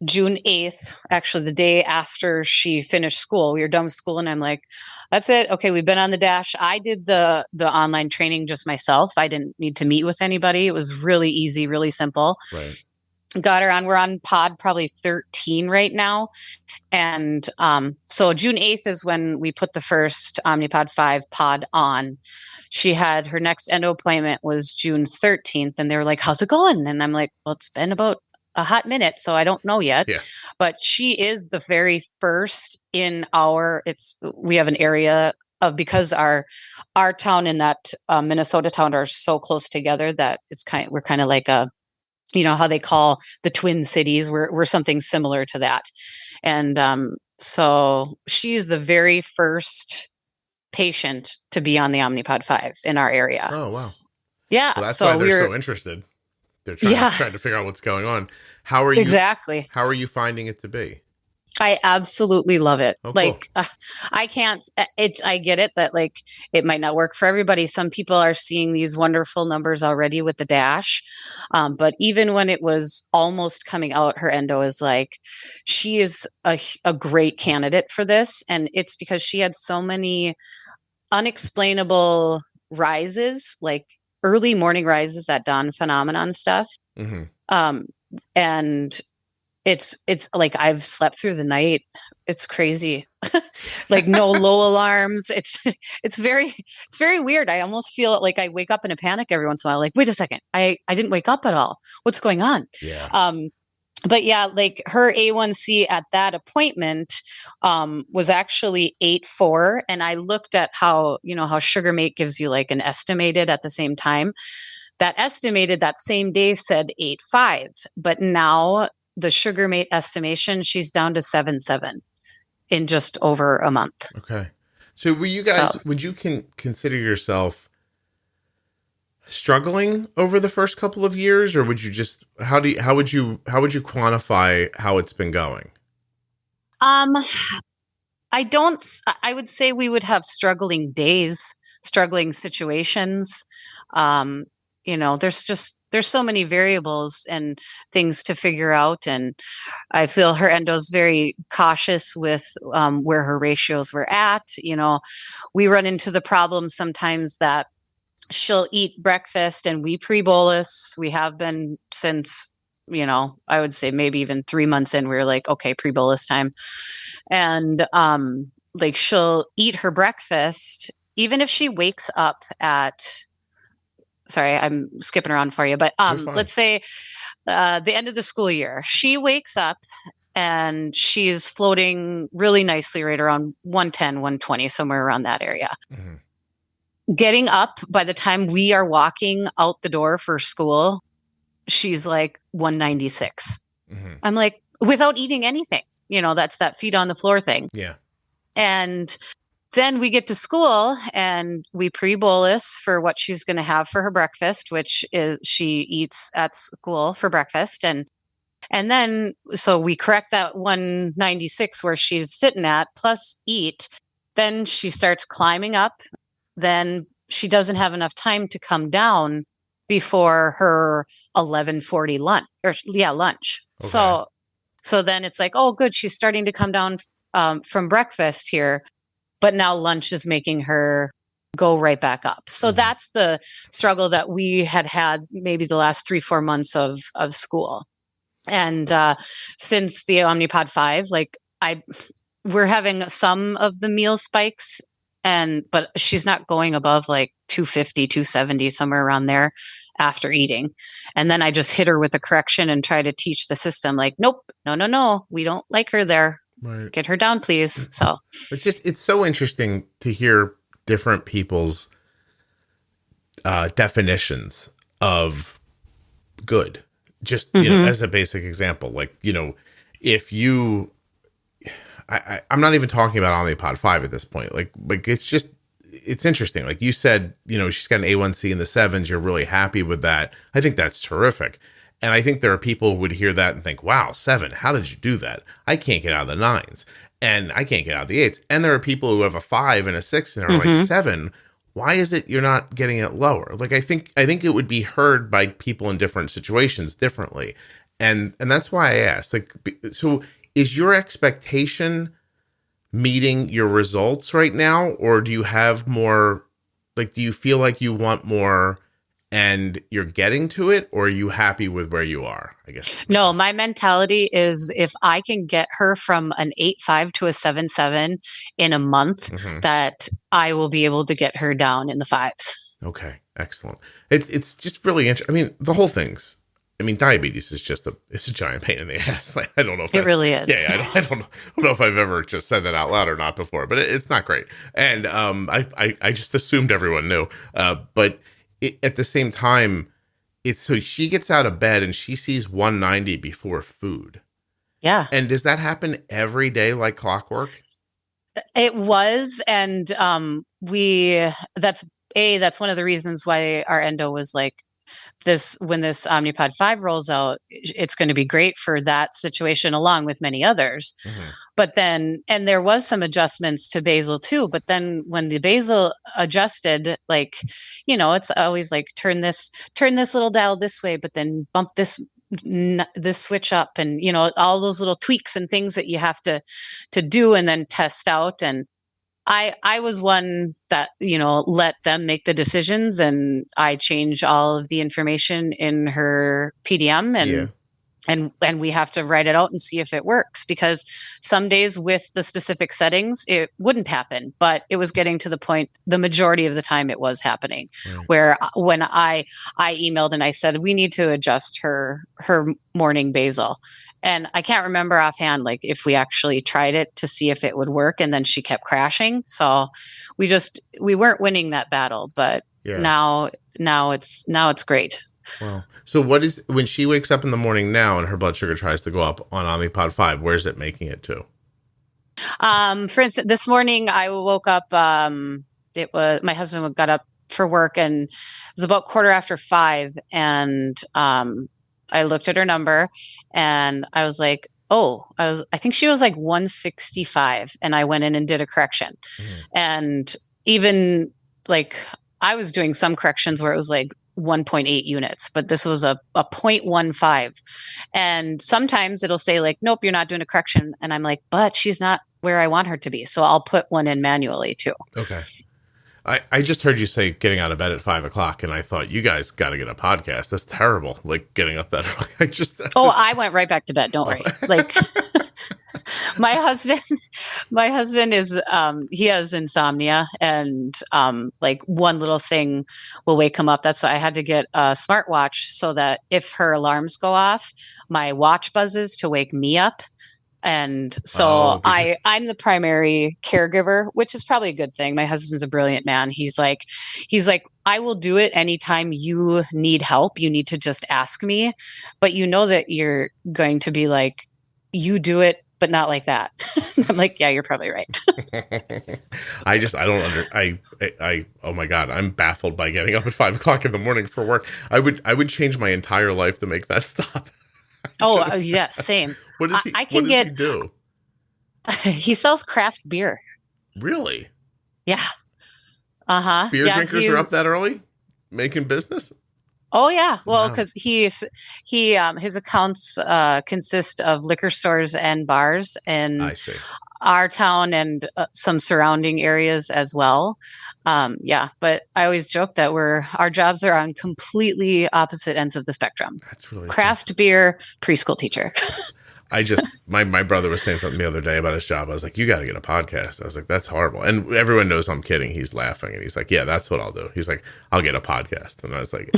June 8th, actually the day after she finished school, we were done with school, and I'm like, that's it. Okay, we've been on the Dash. I did the online training just myself. I didn't need to meet with anybody. It was really easy, really simple. Right. Got her on. We're on pod probably 13 right now. And so June 8th is when we put the first Omnipod 5 pod on. She had her next endo appointment was June 13th, and they were like, how's it going? And I'm like, well, it's been about a hot minute, so I don't know yet. Yeah. But she is the very first in we have an area of, because our town and that Minnesota town are so close together that we're kind of like a, how they call the Twin Cities. We're something similar to that. And so she's the very first patient to be on the Omnipod 5 in our area. Oh, wow. Yeah. Well, that's why they're so interested. They're trying to figure out what's going on. How are you finding it to be? I absolutely love it. Oh, like, cool. I get it that like it might not work for everybody. Some people are seeing these wonderful numbers already with the Dash. But even when it was almost coming out, her endo is like, she is a great candidate for this. And it's because she had so many unexplainable rises, like early morning rises, that dawn phenomenon stuff. Mm-hmm. And it's like I've slept through the night. It's crazy. Like no low alarms. It's very weird. I almost feel like I wake up in a panic every once in a while. Like, wait a second, I didn't wake up at all. What's going on? Yeah. But yeah, like her A1C at that appointment was actually 8.4. And I looked at how SugarMate gives you like an estimated at the same time. That estimated that same day said 8.5. But now the SugarMate estimation, she's down to 7.7 in just over a month. Okay. So were you guys, would you consider yourself struggling over the first couple of years, or would you just, how would you quantify how it's been going? I would say we would have struggling days, struggling situations. There's so many variables and things to figure out. And I feel her endo's very cautious with where her ratios were at. We run into the problem sometimes that she'll eat breakfast and we pre-bolus. We have been since, I would say maybe even 3 months in, we were like, okay, pre-bolus time. And like she'll eat her breakfast, even if she wakes up at, sorry, I'm skipping around for you, but let's say the end of the school year, she wakes up and she's floating really nicely right around 110, 120, somewhere around that area. Mm-hmm. Getting up, by the time we are walking out the door for school, she's like 196. Mm-hmm. I'm like, without eating anything, that's that feet on the floor thing. Yeah. And then we get to school and we pre-bolus for what she's going to have for her breakfast, which is she eats at school for breakfast. And then, so we correct that 196 where she's sitting at plus eat. Then she starts climbing up. Then she doesn't have enough time to come down before her 11:40 lunch lunch. Okay. So then it's like, oh, good. She's starting to come down from breakfast here, but now lunch is making her go right back up. So that's the struggle that we had maybe the last 3-4 months of school. And since the Omnipod 5, we're having some of the meal spikes, but she's not going above like 250, 270, somewhere around there after eating. And then I just hit her with a correction and try to teach the system like, nope, no, we don't like her there. Right. Get her down, please. So it's so interesting to hear different people's definitions of good. Just, you know, as a basic example, like, you know, if you, I'm not even talking about Omnipod 5 at this point. Like it's interesting. Like you said, you know, she's got an A1C in the 7s. You're really happy with that. I think that's terrific. And I think there are people who would hear that and think, wow, 7, how did you do that? I can't get out of the 9s and I can't get out of the 8s. And there are people who have a 5 and a 6 and are like, 7, why is it you're not getting it lower? Like, I think it would be heard by people in different situations differently. And that's why I asked, like, so is your expectation meeting your results right now? Or do you have more, like, do you feel like you want more and you're getting to it, or are you happy with where you are? I guess. No, my mentality is if I can get her from an 8.5 to a 7.7 in a month, that I will be able to get her down in the 5s. Okay, excellent. It's just really interesting. I mean, the whole thing's, I mean, diabetes is just it's a giant pain in the ass. Like, I don't know if it really is. Yeah, I don't know if I've ever just said that out loud or not before, but it's not great. And I just assumed everyone knew. But at the same time, it's so she gets out of bed and she sees 190 before food. Yeah. And does that happen every day like clockwork? It was. And that's one of the reasons why our endo was like, when this Omnipod 5 rolls out, it's going to be great for that situation along with many others. But then, and there was some adjustments to basal too, but then when the basal adjusted, like, you know, it's always like, turn this little dial this way, but then bump this switch up, and, you know, all those little tweaks and things that you have to do and then test out. And I was one that, you know, let them make the decisions, and I change all of the information in her PDM, and we have to write it out and see if it works, because some days with the specific settings, it wouldn't happen, but it was getting to the point, the majority of the time it was happening, where when I emailed and I said, we need to adjust her morning basal. And I can't remember offhand, like, if we actually tried it to see if it would work, and then she kept crashing. So we weren't winning that battle, but now it's great. Wow. So what is, when she wakes up in the morning now and her blood sugar tries to go up on Omnipod 5, where's it making it to? For instance, this morning I woke up, it was, my husband got up for work, and it was about 5:15, and I looked at her number and I was like, I think she was like 165, and I went in and did a correction. And even like, I was doing some corrections where it was like 1.8 units, but this was a 0.15. And sometimes it'll say like, nope, you're not doing a correction. And I'm like, but she's not where I want her to be. So I'll put one in manually too. Okay. I just heard you say getting out of bed at 5 o'clock, and I thought, you guys got to get a podcast. That's terrible. Like, getting up that early. I went right back to bed. Don't worry. Like, my husband is, he has insomnia, and like, one little thing will wake him up. That's why I had to get a smartwatch, so that if her alarms go off, my watch buzzes to wake me up. And so I'm the primary caregiver, which is probably a good thing. My husband's a brilliant man. He's like, I will do it anytime you need help. You need to just ask me, but you know that you're going to be like, you do it, but not like that. I'm like, yeah, you're probably right. Oh my God, I'm baffled by getting up at 5 o'clock in the morning for work. I would change my entire life to make that stop. Yeah, same. What does he do? He sells craft beer. Really? Yeah. Beer drinkers are up that early making business? Oh yeah. Well, Wow. because his accounts consist of liquor stores and bars in I see. our town and some surrounding areas as well. Yeah, but I always joke that our jobs are on completely opposite ends of the spectrum. That's really funny. Craft beer, preschool teacher. I just my brother was saying something the other day about his job. I was like, you got to get a podcast. I was like, that's horrible. And everyone knows I'm kidding. He's laughing and he's like, yeah, that's what I'll do. He's like, I'll get a podcast. And I was like,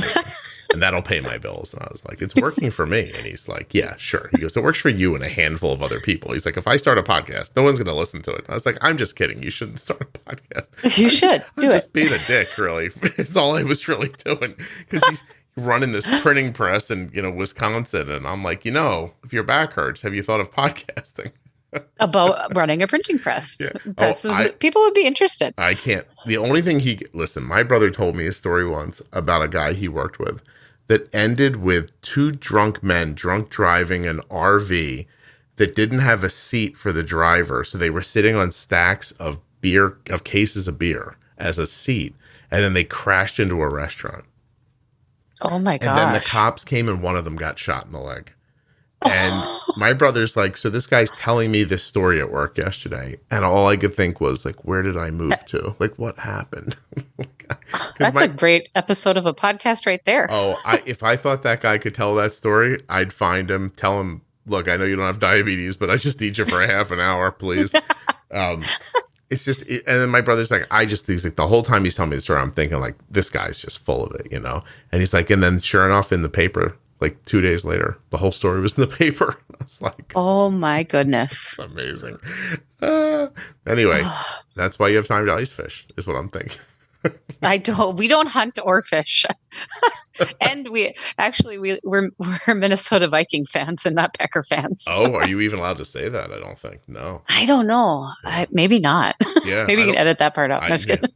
and that'll pay my bills. And I was like, it's working for me. And he's like, yeah, sure. He goes, it works for you and a handful of other people. He's like, if I start a podcast, no one's going to listen to it. I was like, I'm just kidding. You shouldn't start a podcast. You should do it. Just being a dick, really. It's all I was really doing because he's running this printing press in Wisconsin, and I'm like, if your back hurts, have you thought of podcasting? About running a printing press. Yeah. People would be interested. I can't. The only thing listen, my brother told me a story once about a guy he worked with that ended with two drunk men drunk driving an RV that didn't have a seat for the driver, so they were sitting on stacks of cases of beer as a seat, and then they crashed into a restaurant. Oh my gosh. And then the cops came and one of them got shot in the leg. And my brother's like, so this guy's telling me this story at work yesterday. And all I could think was like, where did I move to? Like, what happened? That's a great episode of a podcast right there. If I thought that guy could tell that story, I'd find him, tell him, look, I know you don't have diabetes, but I just need you for a half an hour, please. It's just, and then my brother's like, he's like, the whole time he's telling me the story, I'm thinking like, this guy's just full of it, And he's like, and then sure enough, in the paper, like 2 days later, the whole story was in the paper. I was like, oh my goodness. Amazing. Anyway, that's why you have time to ice fish, is what I'm thinking. We don't hunt or fish. And we're Minnesota Viking fans and not Packer fans. Oh, are you even allowed to say that? I don't think. No. I don't know. Maybe not. Yeah. Maybe you can edit that part out. No, just kidding.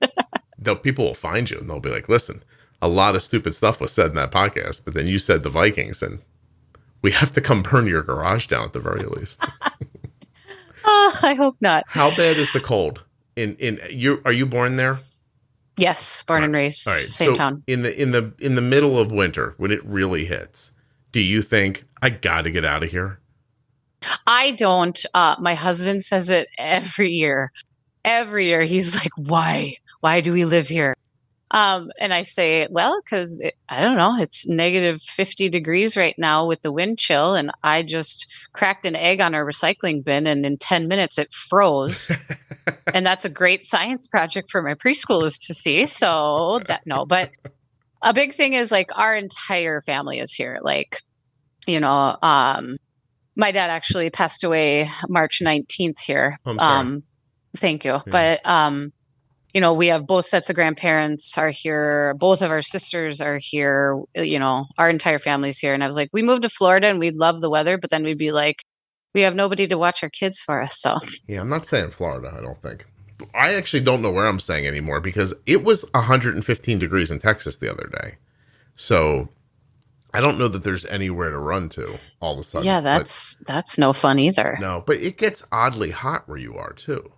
People will find you and they'll be like, listen, a lot of stupid stuff was said in that podcast, but then you said the Vikings and we have to come burn your garage down at the very least. I hope not. How bad is the cold? Are you born there? Yes, born and raised, same town. In the middle of winter, when it really hits, do you think I got to get out of here? I don't. My husband says it every year. Every year, he's like, "Why? Why do we live here?" And I say, well, because I don't know, it's negative 50 degrees right now with the wind chill. And I just cracked an egg on our recycling bin and in 10 minutes it froze. And that's a great science project for my preschoolers to see. So but a big thing is like our entire family is here. Like, my dad actually passed away March 19th here. I'm sorry. Thank you. Yeah. But, we have both sets of grandparents are here. Both of our sisters are here. Our entire family's here. And I was like, we moved to Florida and we'd love the weather, but then we'd be like, we have nobody to watch our kids for us. So yeah, I'm not saying Florida. I don't think. I actually don't know where I'm saying anymore because it was 115 degrees in Texas the other day. So I don't know that there's anywhere to run to all of a sudden. Yeah, that's no fun either. No, but it gets oddly hot where you are too.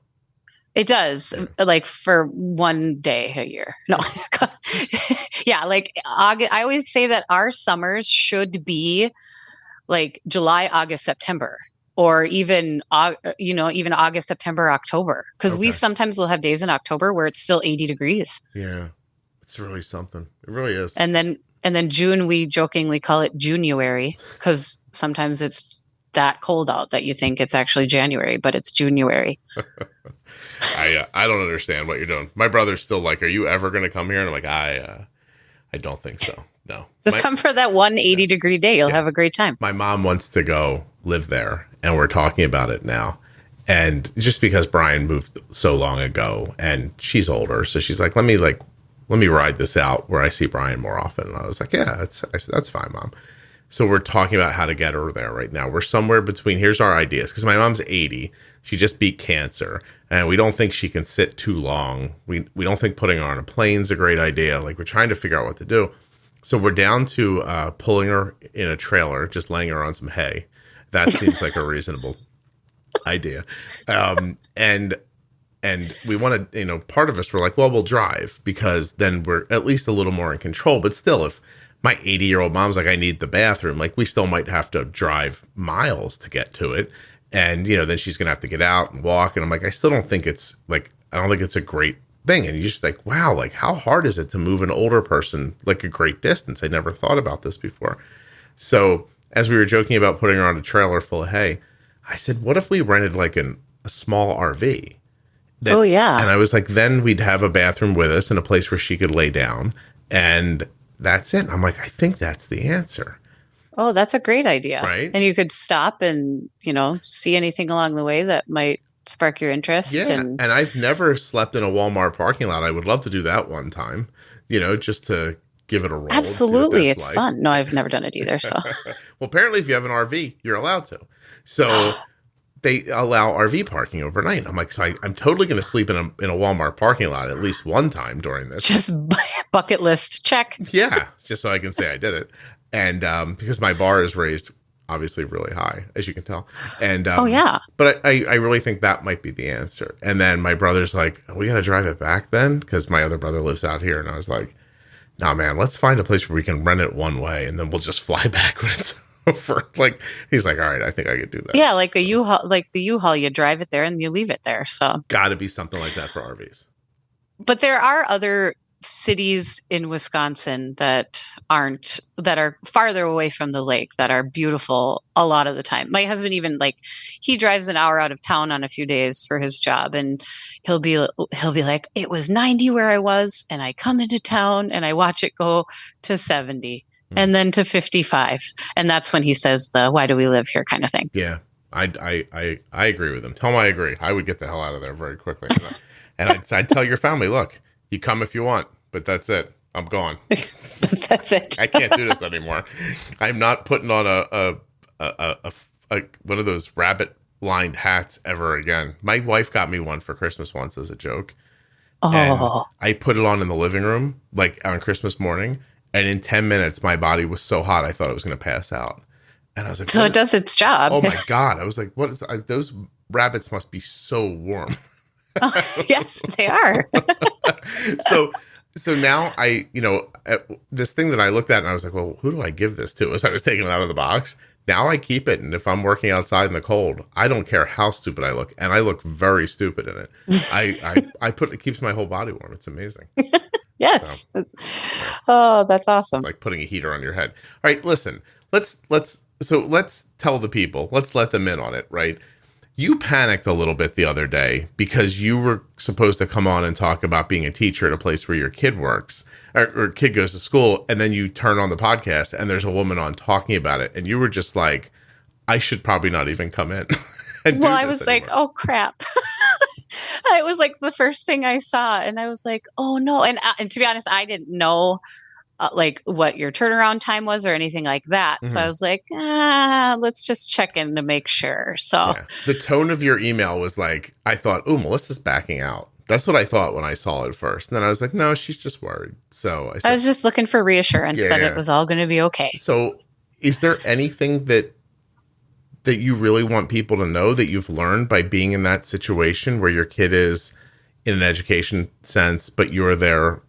It does, like for one day a year. No, yeah, like August. I always say that our summers should be like July, August, September, or even August, September, October, because we sometimes will have days in October where it's still 80 degrees. Yeah, it's really something. It really is. And then June, we jokingly call it January because sometimes it's that cold out that you think it's actually January, but it's January. I don't understand what you're doing. My brother's still like, are you ever going to come here? And I'm like, I don't think so. No. Just come for that 180 degree day. You'll have a great time. My mom wants to go live there and we're talking about it now. And just because Brian moved so long ago and she's older. So she's like, let me ride this out where I see Brian more often. And I was like, yeah, that's fine, Mom. So we're talking about how to get her there right now. We're somewhere between, here's our ideas. Because my mom's 80. She just beat cancer. And we don't think she can sit too long. We don't think putting her on a plane is a great idea. Like, we're trying to figure out what to do. So we're down to pulling her in a trailer, just laying her on some hay. That seems like a reasonable idea. And we want to, part of us were like, well, we'll drive because then we're at least a little more in control. But still, if my 80-year-old mom's like, I need the bathroom. Like, we still might have to drive miles to get to it. And, then she's going to have to get out and walk. And I'm like, I still don't think it's like, I don't think it's a great thing. And you're just like, wow, like how hard is it to move an older person like a great distance? I never thought about this before. So as we were joking about putting her on a trailer full of hay, I said, what if we rented like a small RV? Oh, yeah. And I was like, then we'd have a bathroom with us and a place where she could lay down. And that's it. And I'm like, I think that's the answer. Oh, that's a great idea. Right. And you could stop and, see anything along the way that might spark your interest. Yeah. And I've never slept in a Walmart parking lot. I would love to do that one time, just to give it a roll. Absolutely. It's fun. No, I've never done it either. So, well, apparently if you have an RV, you're allowed to. So they allow RV parking overnight. I'm like, so I'm totally going to sleep in a Walmart parking lot at least one time during this. Just bucket list check. Yeah, just so I can say I did it. And because my bar is raised obviously really high, as you can tell. And oh, yeah. But I really think that might be the answer. And then my brother's like, we got to drive it back then? Because my other brother lives out here. And I was like, nah, man, let's find a place where we can rent it one way and then we'll just fly back when it's over. Like, he's like, all right, I think I could do that. Yeah, like the U-Haul, you drive it there and you leave it there. So got to be something like that for RVs. But there are other cities in Wisconsin that are farther away from the lake that are beautiful a lot of the time. My husband even he drives an hour out of town on a few days for his job, and he'll be like, it was 90 where I was, and I come into town and I watch it go to 70 and then to 55, and that's when he says the "why do we live here" kind of thing. Yeah, I agree with him. Tell him I agree. I would get the hell out of there very quickly. And I'd tell your family, look, you come if you want, but that's it. I'm gone. That's it. I can't do this anymore. I'm not putting on a one of those rabbit lined hats ever again. My wife got me one for Christmas once as a joke. Oh. And I put it on in the living room, like on Christmas morning. And in 10 minutes, my body was so hot, I thought I was going to pass out. And I was like, so it does its job. Oh my God. I was like, what is those rabbits must be so warm. Oh, yes, they are. So now this thing that I looked at and I was like, well, who do I give this to? As I was taking it out of the box, now I keep it. And if I'm working outside in the cold, I don't care how stupid I look. And I look very stupid in it. It keeps my whole body warm. It's amazing. Yes. So, oh, that's awesome. It's like putting a heater on your head. All right, listen, let's tell the people, let's let them in on it, right? You panicked a little bit the other day because you were supposed to come on and talk about being a teacher at a place where your kid works or kid goes to school. And then you turn on the podcast and there's a woman on talking about it. And you were just like, I should probably not even come in. Well, I was like, oh, crap. It was like the first thing I saw. And I was like, oh, no. And to be honest, I didn't know what your turnaround time was or anything like that. Mm-hmm. So I was like, let's just check in to make sure. So yeah. The tone of your email was like, I thought, oh, Melissa's backing out. That's what I thought when I saw it first. And then I was like, no, she's just worried. So I was just looking for reassurance that it was all going to be okay. So is there anything that you really want people to know that you've learned by being in that situation where your kid is in an education sense, but you're there?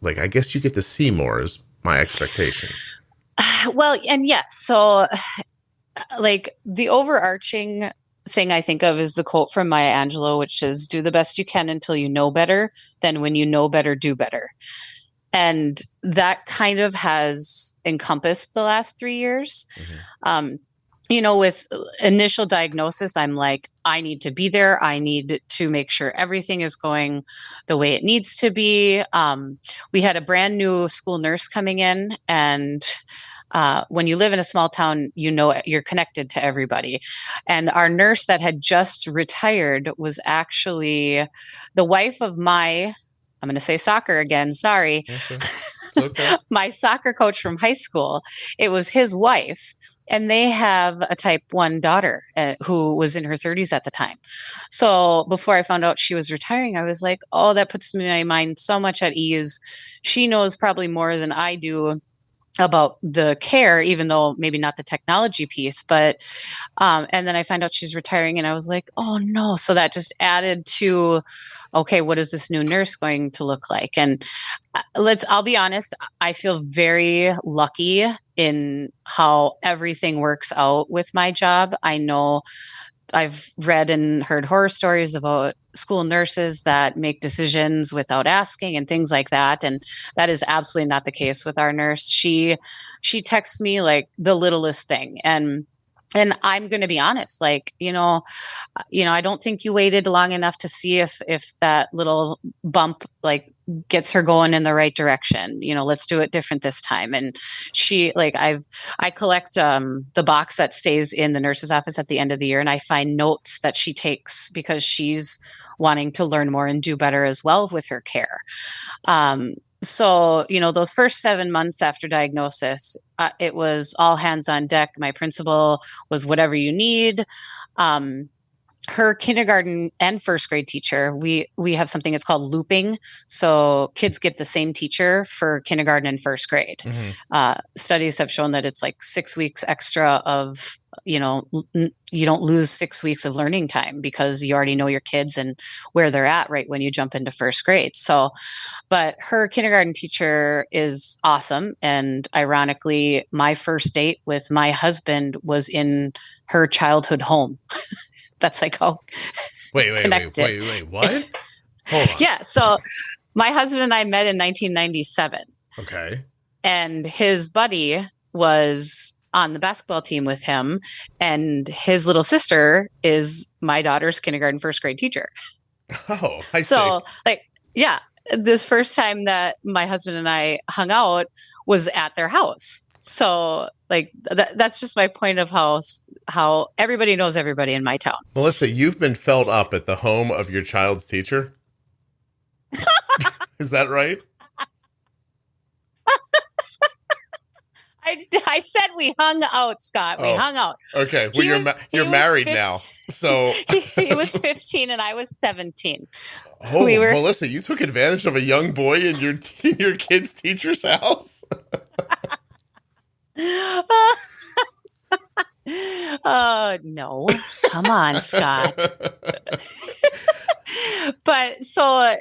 Like, I guess you get to see more is my expectation. Well, and yes. So the overarching thing I think of is the quote from Maya Angelou, which is, do the best you can until you know better. Then when you know better, do better. And that kind of has encompassed the last 3 years. Mm-hmm. With initial diagnosis, I'm like, I need to be there. I need to make sure everything is going the way it needs to be. We had a brand new school nurse coming in, and when you live in a small town, you're connected to everybody. And our nurse that had just retired was actually the wife of I'm going to say soccer again. Sorry. Okay. My soccer coach from high school. It was his wife. And they have a type 1 daughter who was in her 30s at the time. So before I found out she was retiring, I was like, oh, that puts my mind so much at ease. She knows probably more than I do about the care, even though maybe not the technology piece, but, and then I find out she's retiring and I was like, oh no. So that just added to, okay, what is this new nurse going to look like? And I'll be honest, I feel very lucky in how everything works out with my job. I know I've read and heard horror stories about school nurses that make decisions without asking and things like that. And that is absolutely not the case with our nurse. She texts me like the littlest thing. And I'm going to be honest, like, I don't think you waited long enough to see if that little bump like gets her going in the right direction. Let's do it different this time. And she like I collect the box that stays in the nurse's office at the end of the year, and I find notes that she takes because she's wanting to learn more and do better as well with her care. So, those first 7 months after diagnosis, it was all hands on deck. My principal was whatever you need. Her kindergarten and first grade teacher, we have something it's called looping. So kids get the same teacher for kindergarten and first grade. Mm-hmm. Studies have shown that it's like 6 weeks extra of, you don't lose 6 weeks of learning time because you already know your kids and where they're at right when you jump into first grade. So, but her kindergarten teacher is awesome. And ironically, my first date with my husband was in her childhood home. That's like how connected. Wait, what? Hold on. Yeah. So my husband and I met in 1997. Okay. And his buddy was on the basketball team with him. And his little sister is my daughter's kindergarten, first grade teacher. Oh, I see. So yeah, this first time that my husband and I hung out was at their house. So that's just my point of how everybody knows everybody in my town. Melissa, you've been felt up at the home of your child's teacher? Is that right? I said we hung out, Scott. We hung out. Okay. Well, you're married now. So he was 15 and I was 17. Oh, Melissa, you took advantage of a young boy in your kid's teacher's house? No. Come on, Scott. But so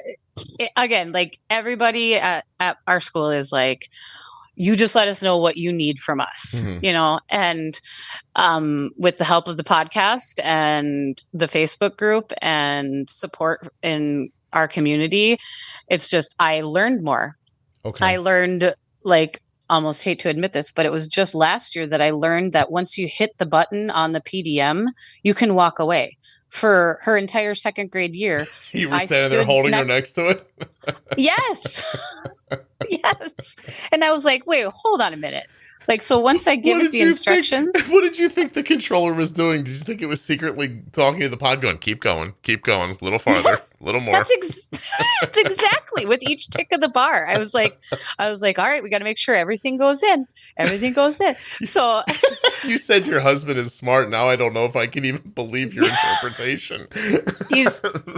again, like everybody at our school is like, you just let us know what you need from us, mm-hmm. And with the help of the podcast and the Facebook group and support in our community, it's just, I learned more. Okay. I learned, almost hate to admit this, but it was just last year that I learned that once you hit the button on the PDM, you can walk away. For her entire second grade year, you were standing there holding her next to it? Yes. Yes. And I was like, wait, hold on a minute. So once I give it the instructions. What did you think the controller was doing? Did you think it was secretly talking to the pod going, keep going, a little farther, yes, a little more? That's exactly with each tick of the bar. I was like, all right, we got to make sure everything goes in. Everything goes in. So you said your husband is smart. Now I don't know if I can even believe your interpretation.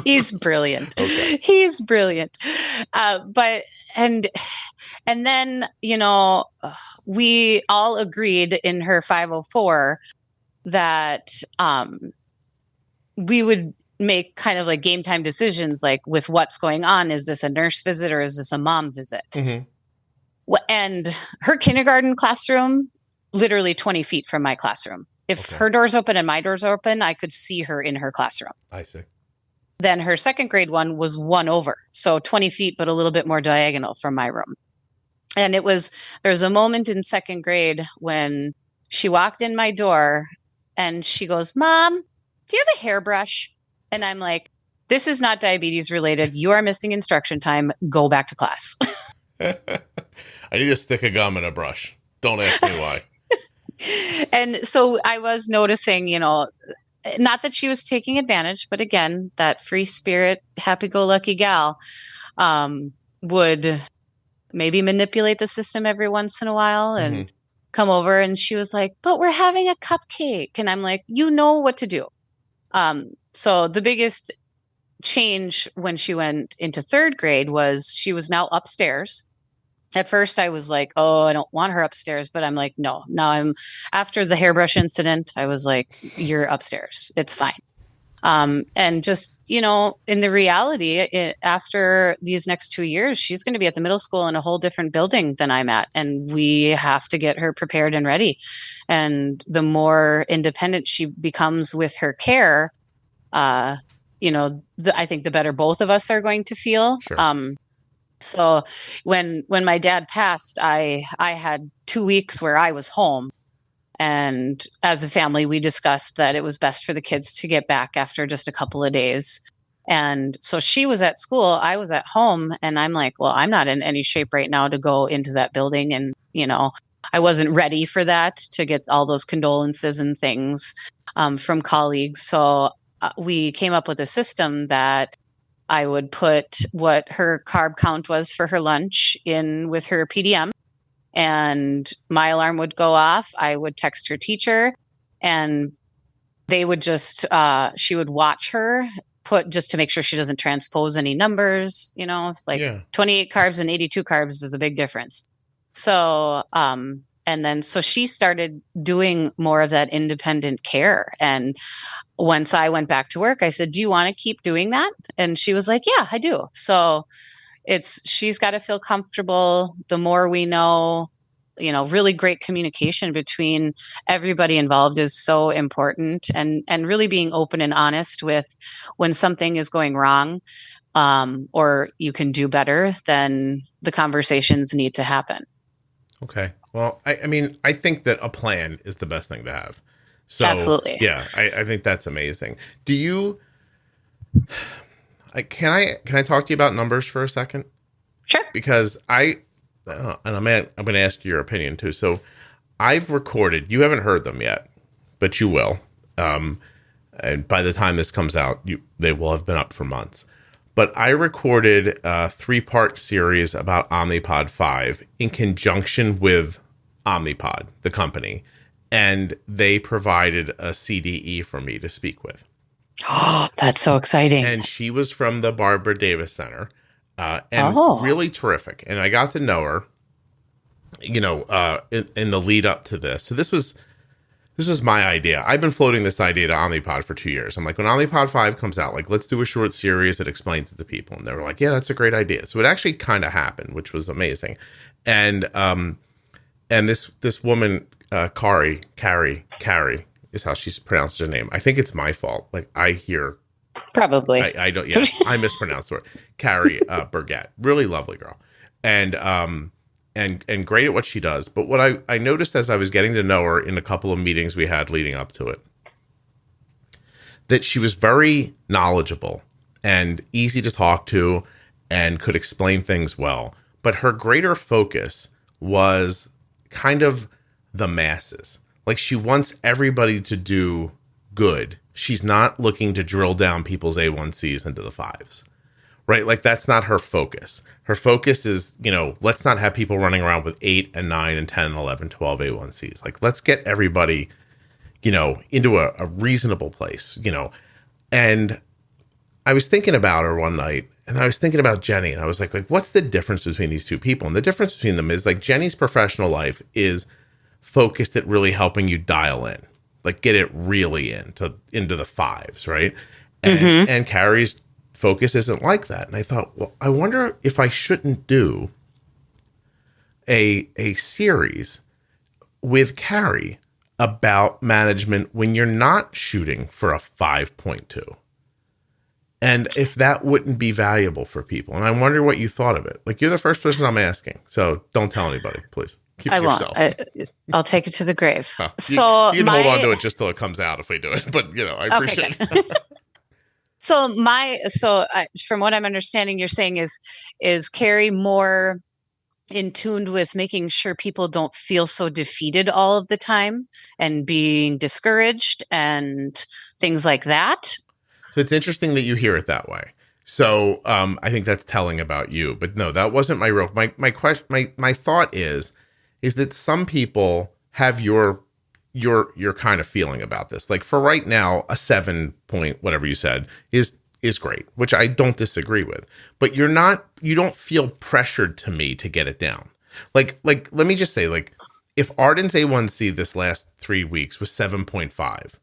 He's brilliant. Okay. He's brilliant. And then, we all agreed in her 504 that we would make kind of like game time decisions, like with what's going on. Is this a nurse visit or is this a mom visit? Mm-hmm. And her kindergarten classroom, literally 20 feet from my classroom. If her door's open and my door's open, I could see her in her classroom. I see. Then her second grade one was one over. So 20 feet, but a little bit more diagonal from my room. And there was a moment in second grade when she walked in my door and she goes, Mom, do you have a hairbrush? And I'm like, this is not diabetes related. You are missing instruction time. Go back to class. I need to stick a gum in a brush. Don't ask me why. And so I was noticing, not that she was taking advantage, but again, that free spirit, happy-go-lucky gal would maybe manipulate the system every once in a while and come over. And she was like, but we're having a cupcake. And I'm like, you know what to do. So the biggest change when she went into third grade was she was now upstairs At first I was like, oh, I don't want her upstairs, but I'm like, no, now after the hairbrush incident, I was like, you're upstairs. It's fine. And just, in the reality, after these next 2 years, she's going to be at the middle school in a whole different building than I'm at. And we have to get her prepared and ready. And the more independent she becomes with her care, I think the better both of us are going to feel. Sure. So when my dad passed, I had 2 weeks where I was home. And as a family, we discussed that it was best for the kids to get back after just a couple of days. And so she was at school, I was at home, and I'm like, well, I'm not in any shape right now to go into that building. And, I wasn't ready for that, to get all those condolences and things from colleagues. So we came up with a system that I would put what her carb count was for her lunch in with her PDM. And my alarm would go off. I would text her teacher, and they would she would watch her put, just to make sure she doesn't transpose any numbers. It's like 28 carbs and 82 carbs is a big difference. So, so she started doing more of that independent care. And once I went back to work, I said, do you want to keep doing that? And she was like, yeah, I do. So she's got to feel comfortable. The more we know, really great communication between everybody involved is so important, and really being open and honest with when something is going wrong, or you can do better, then the conversations need to happen. Okay. Well, I think that a plan is the best thing to have. So, absolutely. Yeah, I think that's amazing. Do you... Can I talk to you about numbers for a second? Sure. Because and I'm going to ask your opinion too. So I've recorded, you haven't heard them yet, but you will. And by the time this comes out, they will have been up for months. But I recorded a 3-part series about Omnipod 5 in conjunction with Omnipod, the company. And they provided a CDE for me to speak with. Oh, that's so exciting. And she was from the Barbara Davis Center, and really terrific. And I got to know her, in the lead up to this. So this was my idea. I've been floating this idea to Omnipod for 2 years. I'm like, when Omnipod 5 comes out, like, let's do a short series that explains it to people. And they were like, yeah, that's a great idea. So it actually kind of happened, which was amazing. And this woman, Carrie, is how she pronounces her name. I think it's my fault. Like, I hear... Probably. I don't... Yeah, I mispronounced her. Carrie Burgett. Really lovely girl. And great at what she does. But what I noticed as I was getting to know her in a couple of meetings we had leading up to it, that she was very knowledgeable and easy to talk to and could explain things well. But her greater focus was kind of the masses. Like, she wants everybody to do good. She's not looking to drill down people's A1Cs into the 5s, right? Like, that's not her focus. Her focus is, let's not have people running around with 8 and 9 and 10 and 11, 12 A1Cs. Like, let's get everybody, into a reasonable place, And I was thinking about her one night, and I was thinking about Jenny, and I was like, what's the difference between these two people? And the difference between them is, like, Jenny's professional life is focused at really helping you dial in, like, get it really into the 5s, right? And Carrie's focus isn't like that. And I thought, well, I wonder if I shouldn't do a series with Carrie about management when you're not shooting for a 5.2. And if that wouldn't be valuable for people. And I wonder what you thought of it. Like, you're the first person I'm asking, so don't tell anybody, please. Keep it yourself. I'll take it to the grave. Huh. So you can hold on to it just till it comes out if we do it. But, I appreciate it. So from what I'm understanding, you're saying is Carrie more in tune with making sure people don't feel so defeated all of the time and being discouraged and things like that? So it's interesting that you hear it that way. So I think that's telling about you. But no, that wasn't my real... My question, my thought is that some people have your kind of feeling about this. Like, for right now, a 7 point, whatever you said, is great, which I don't disagree with. But you don't feel pressured to me to get it down. Like, let me just say, like, if Arden's A1C this last 3 weeks was 7.5,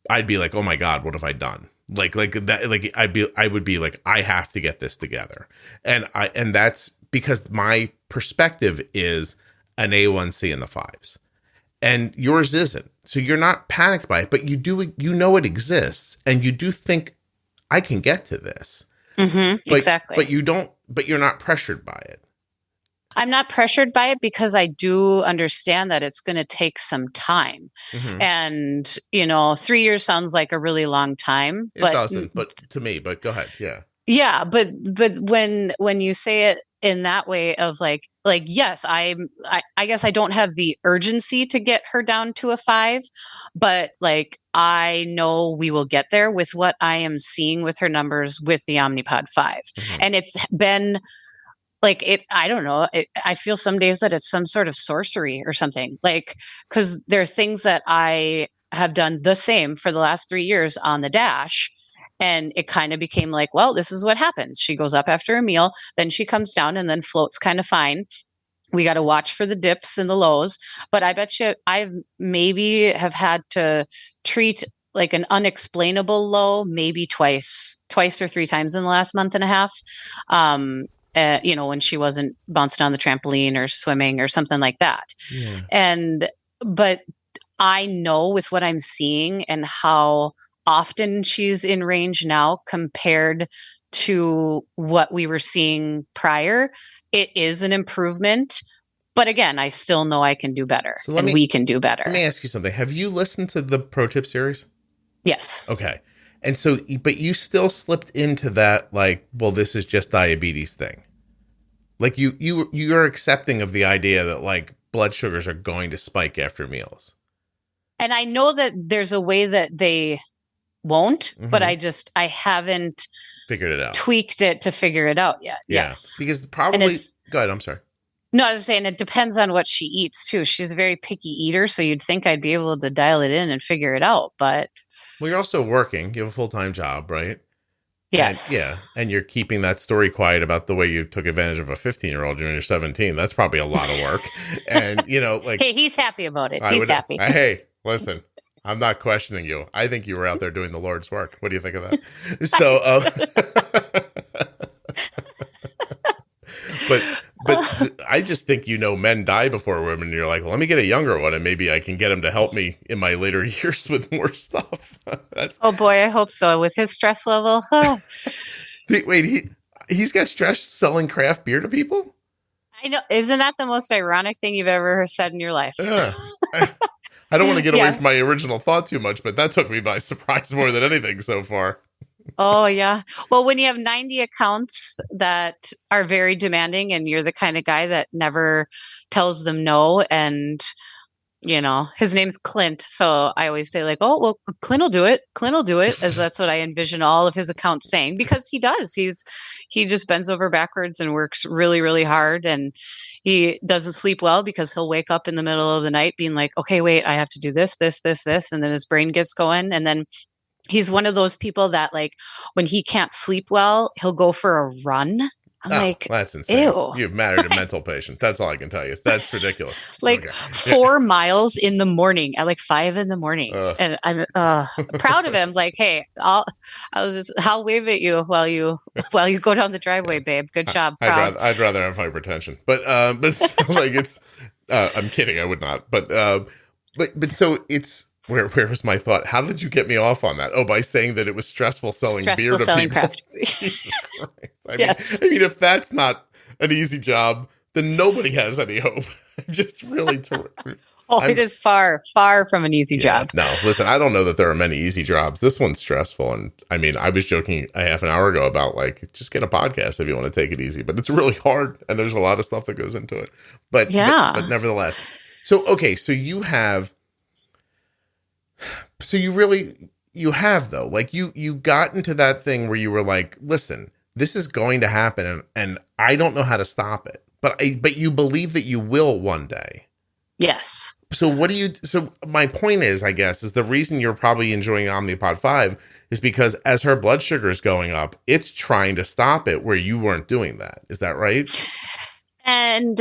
I'd be like, oh my God, what have I done? Like that, like I would be like, I have to get this together. And that's because my perspective is an A1C in the fives and yours isn't. So you're not panicked by it, but you know it exists and you do think I can get to this. Exactly. But you're not pressured by it. I'm not pressured by it because I do understand that it's going to take some time. And, 3 years sounds like a really long time. It doesn't, but to me, but go ahead. Yeah. Yeah. But when you say it in that way of like, yes, I guess I don't have the urgency to get her down to a 5, but like, I know we will get there with what I am seeing with her numbers with the Omnipod 5. And it's been like I don't know. I feel some days that it's some sort of sorcery or something, like, because there are things that I have done the same for the last 3 years on the Dash. And it kind of became like, well, this is what happens. She goes up after a meal, then she comes down and then floats kind of fine. We got to watch for the dips and the lows. But I bet you I've maybe have had to treat like an unexplainable low maybe twice or 3 times in the last month and a half. When she wasn't bouncing on the trampoline or swimming or something like that. Yeah. But I know with what I'm seeing and how often she's in range now compared to what we were seeing prior, it is an improvement. But again, I still know I can do better we can do better. Let me ask you something. Have you listened to the Pro Tip series? Yes. Okay. And so, but you still slipped into that, like, well, this is just diabetes thing. Like you're accepting of the idea that like blood sugars are going to spike after meals. And I know that there's a way that they won't, but I haven't figured it out, tweaked it to figure it out yet. Yeah. Yes. Because probably, go ahead. I'm sorry. No, I was saying it depends on what she eats too. She's a very picky eater. So you'd think I'd be able to dial it in and figure it out, but. Well, you're also working. You have a full-time job, right? Yes. And you're keeping that story quiet about the way you took advantage of a 15-year-old when you're 17. That's probably a lot of work. And, like... Hey, he's happy about it. He's happy. Hey, listen, I'm not questioning you. I think you were out there doing the Lord's work. What do you think of that? So, But I just think, men die before women. And you're like, well, let me get a younger one and maybe I can get him to help me in my later years with more stuff. Oh boy, I hope so. With his stress level. Oh. Wait, he's got stress selling craft beer to people? I know. Isn't that the most ironic thing you've ever said in your life? Yeah. I don't want to get away from my original thought too much, but that took me by surprise more than anything so far. Oh, yeah. Well, when you have 90 accounts that are very demanding and you're the kind of guy that never tells them no, and, his name's Clint. So I always say like, oh, well, Clint will do it. Clint will do it, as that's what I envision all of his accounts saying, because he does. He just bends over backwards and works really, really hard. And he doesn't sleep well because he'll wake up in the middle of the night being like, okay, wait, I have to do this, this, this, this. And then his brain gets going. And then he's one of those people that like when he can't sleep well, he'll go for a run. I'm like, that's insane. Ew. You've married a mental patient. That's all I can tell you. That's ridiculous. Like 4 miles in the morning at like 5 in the morning. And I'm proud of him. Like, hey, I'll wave at you while you go down the driveway, babe. Good job. I'd rather have hypertension, but like it's, I'm kidding. I would not, but so it's, Where was my thought? How did you get me off on that? Oh, by saying that it was stressful selling beer to people. Craft. I mean, if that's not an easy job, then nobody has any hope. Just really it is far, far from an easy job. No, listen, I don't know that there are many easy jobs. This one's stressful. And I mean, I was joking a half an hour ago about like, just get a podcast if you want to take it easy, but it's really hard. And there's a lot of stuff that goes into it, but nevertheless. So, okay. So you have though, like you got into that thing where you were like, listen, this is going to happen and I don't know how to stop it, but you believe that you will one day. Yes. So so my point is, I guess, is the reason you're probably enjoying Omnipod 5 is because as her blood sugar is going up, it's trying to stop it where you weren't doing that. Is that right? And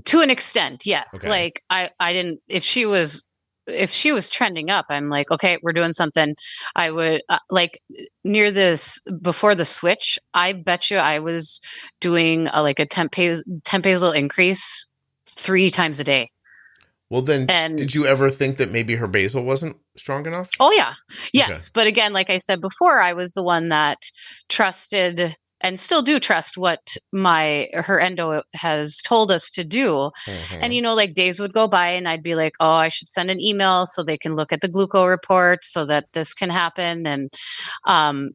to an extent, yes. Okay. Like I didn't, if she was trending up, I'm like, okay, we're doing something. I would like near this before the switch, I bet you I was doing like a temp basal increase 3 times a day. Well, then, And did you ever think that maybe her basal wasn't strong enough? oh yeah. Yes. Okay. But again, like I said before, I was the one that trusted and still do trust what her endo has told us to do. Mhm. And, like days would go by and I'd be like, oh, I should send an email so they can look at the glucose report so that this can happen. And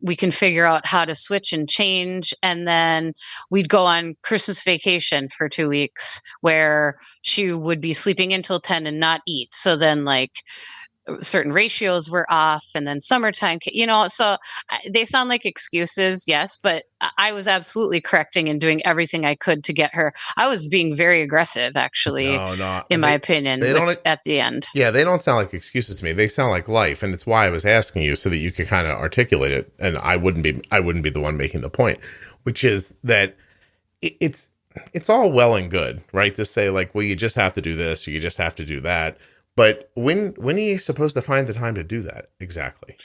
we can figure out how to switch and change. And then we'd go on Christmas vacation for 2 weeks where she would be sleeping until 10 and not eat. So then like certain ratios were off, and then summertime, so they sound like excuses, yes, but I was absolutely correcting and doing everything I could to get her. I was being very aggressive, actually, in my opinion, at the end. Yeah, they don't sound like excuses to me. They sound like life, and it's why I was asking you so that you could kind of articulate it, and I wouldn't be the one making the point, which is that it's all well and good, right, to say like, well, you just have to do this, or you just have to do that. But when are you supposed to find the time to do that exactly?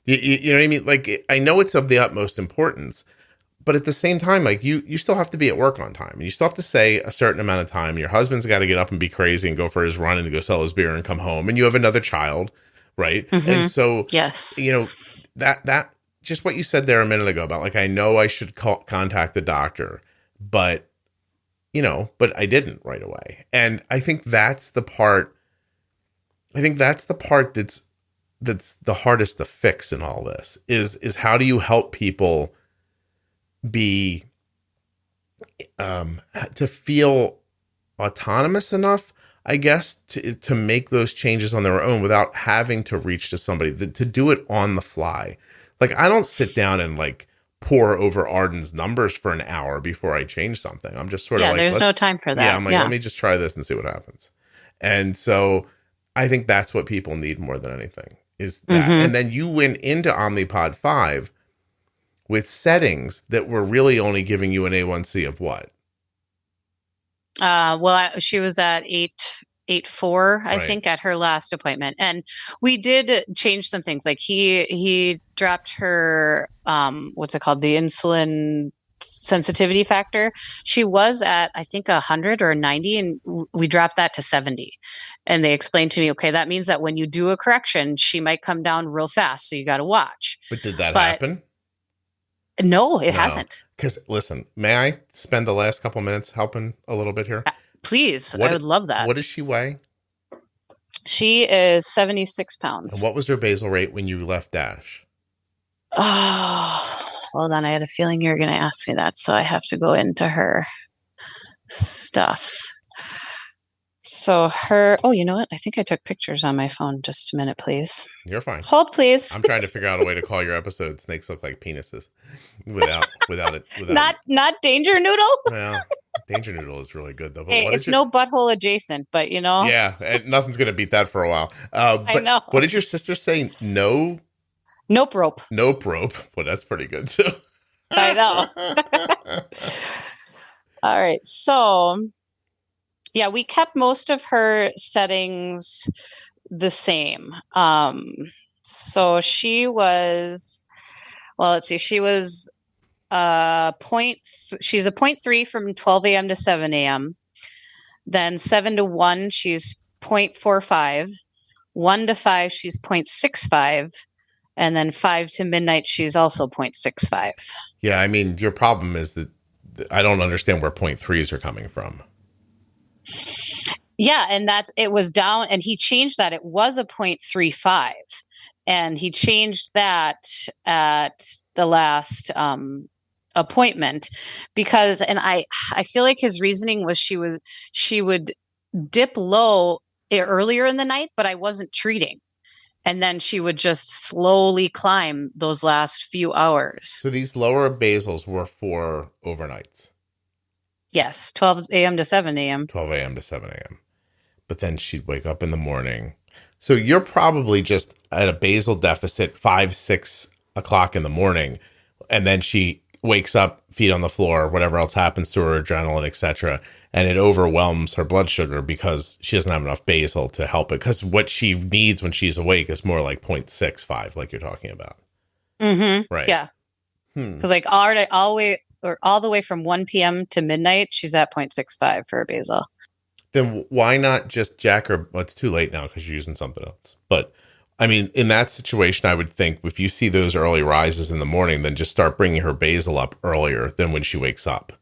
You know what I mean? Like, I know it's of the utmost importance, but at the same time, like you still have to be at work on time. You still have to say a certain amount of time. Your husband's got to get up and be crazy and go for his run and go sell his beer and come home. And you have another child, right? Mm-hmm. And so, yes, that just what you said there a minute ago about like, I know I should contact the doctor, but I didn't right away. And I think that's the part. That's the hardest to fix in all this is how do you help people be to feel autonomous enough, I guess, to make those changes on their own without having to reach to somebody, to do it on the fly. Like, I don't sit down and like pour over Arden's numbers for an hour before I change something. I'm just sort of like, there's no time for that. Yeah, I'm like, let me just try this and see what happens. And so I think that's what people need more than anything is that. Mm-hmm. And then you went into Omnipod 5 with settings that were really only giving you an A1C of what? She was at 8.4, I think, at her last appointment. And we did change some things. Like he dropped her, what's it called? The insulin sensitivity factor. She was at, I think, 100 or 90, and we dropped that to 70. And they explained to me, okay, that means that when you do a correction, she might come down real fast. So you got to watch. But did that happen? No, it hasn't. Because listen, may I spend the last couple minutes helping a little bit here? Please. I would love that. What does she weigh? She is 76 pounds. And what was her basal rate when you left Dash? Oh, hold on. I had a feeling you were going to ask me that. So I have to go into her stuff. So you know what? I think I took pictures on my phone. Just a minute, please. You're fine. Hold, please. I'm trying to figure out a way to call your episode "Snakes Look Like Penises" without it. Not Danger Noodle. Well, Danger Noodle is really good though. But hey, it's no butthole adjacent, but Yeah, and nothing's gonna beat that for a while. I know. What did your sister say? No. Nope rope. Nope rope. Well, that's pretty good too. I know. All right, so. Yeah, we kept most of her settings the same. So she was, let's see, she was she's a 0.3 from 12 a.m. to 7 a.m. Then 7 to 1, she's 0.45. 1 to 5, she's 0.65. And then 5 to midnight, she's also 0.65. Yeah, I mean, your problem is that I don't understand where 0.3s are coming from. Yeah, and it was down, and he changed that. It was a 0.35, and he changed that at the last appointment because, and I feel like his reasoning was she would dip low earlier in the night, but I wasn't treating. And then she would just slowly climb those last few hours. So these lower basals were for overnights. Yes, 12 a.m. to 7 a.m. 12 a.m. to 7 a.m. But then she'd wake up in the morning. So you're probably just at a basal deficit 5, 6 o'clock in the morning. And then she wakes up feet on the floor, whatever else happens to her, adrenaline, etc., and it overwhelms her blood sugar because she doesn't have enough basal to help it. Because what she needs when she's awake is more like 0.65, like you're talking about. Mm-hmm. Right. Yeah. Because like all the way from 1 p.m. to midnight, she's at 0.65 for her basal. Then why not just jack her? Well, it's too late now because you're using something else. But I mean, in that situation, I would think if you see those early rises in the morning, then just start bringing her basal up earlier than when she wakes up.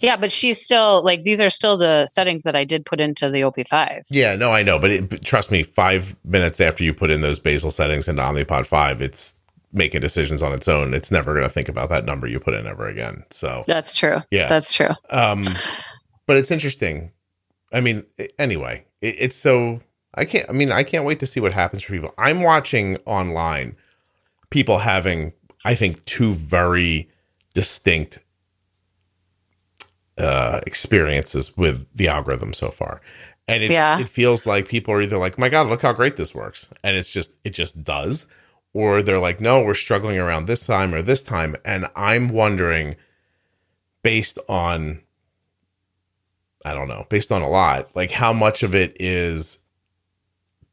Yeah, but she's still like, these are still the settings that I did put into the OP5. Yeah, no, I know. But trust me, 5 minutes after you put in those basal settings into Omnipod 5, it's making decisions on its own. It's never going to think about that number you put in ever again. So that's true. Yeah, that's true. But it's interesting. I mean, anyway, it's so I can't wait to see what happens for people. I'm watching online people having, I think, two very distinct experiences with the algorithm so far. And it feels like people are either like, my God, look how great this works. And it just does. Or they're like, no, we're struggling around this time or this time. And I'm wondering, based on a lot, like how much of it is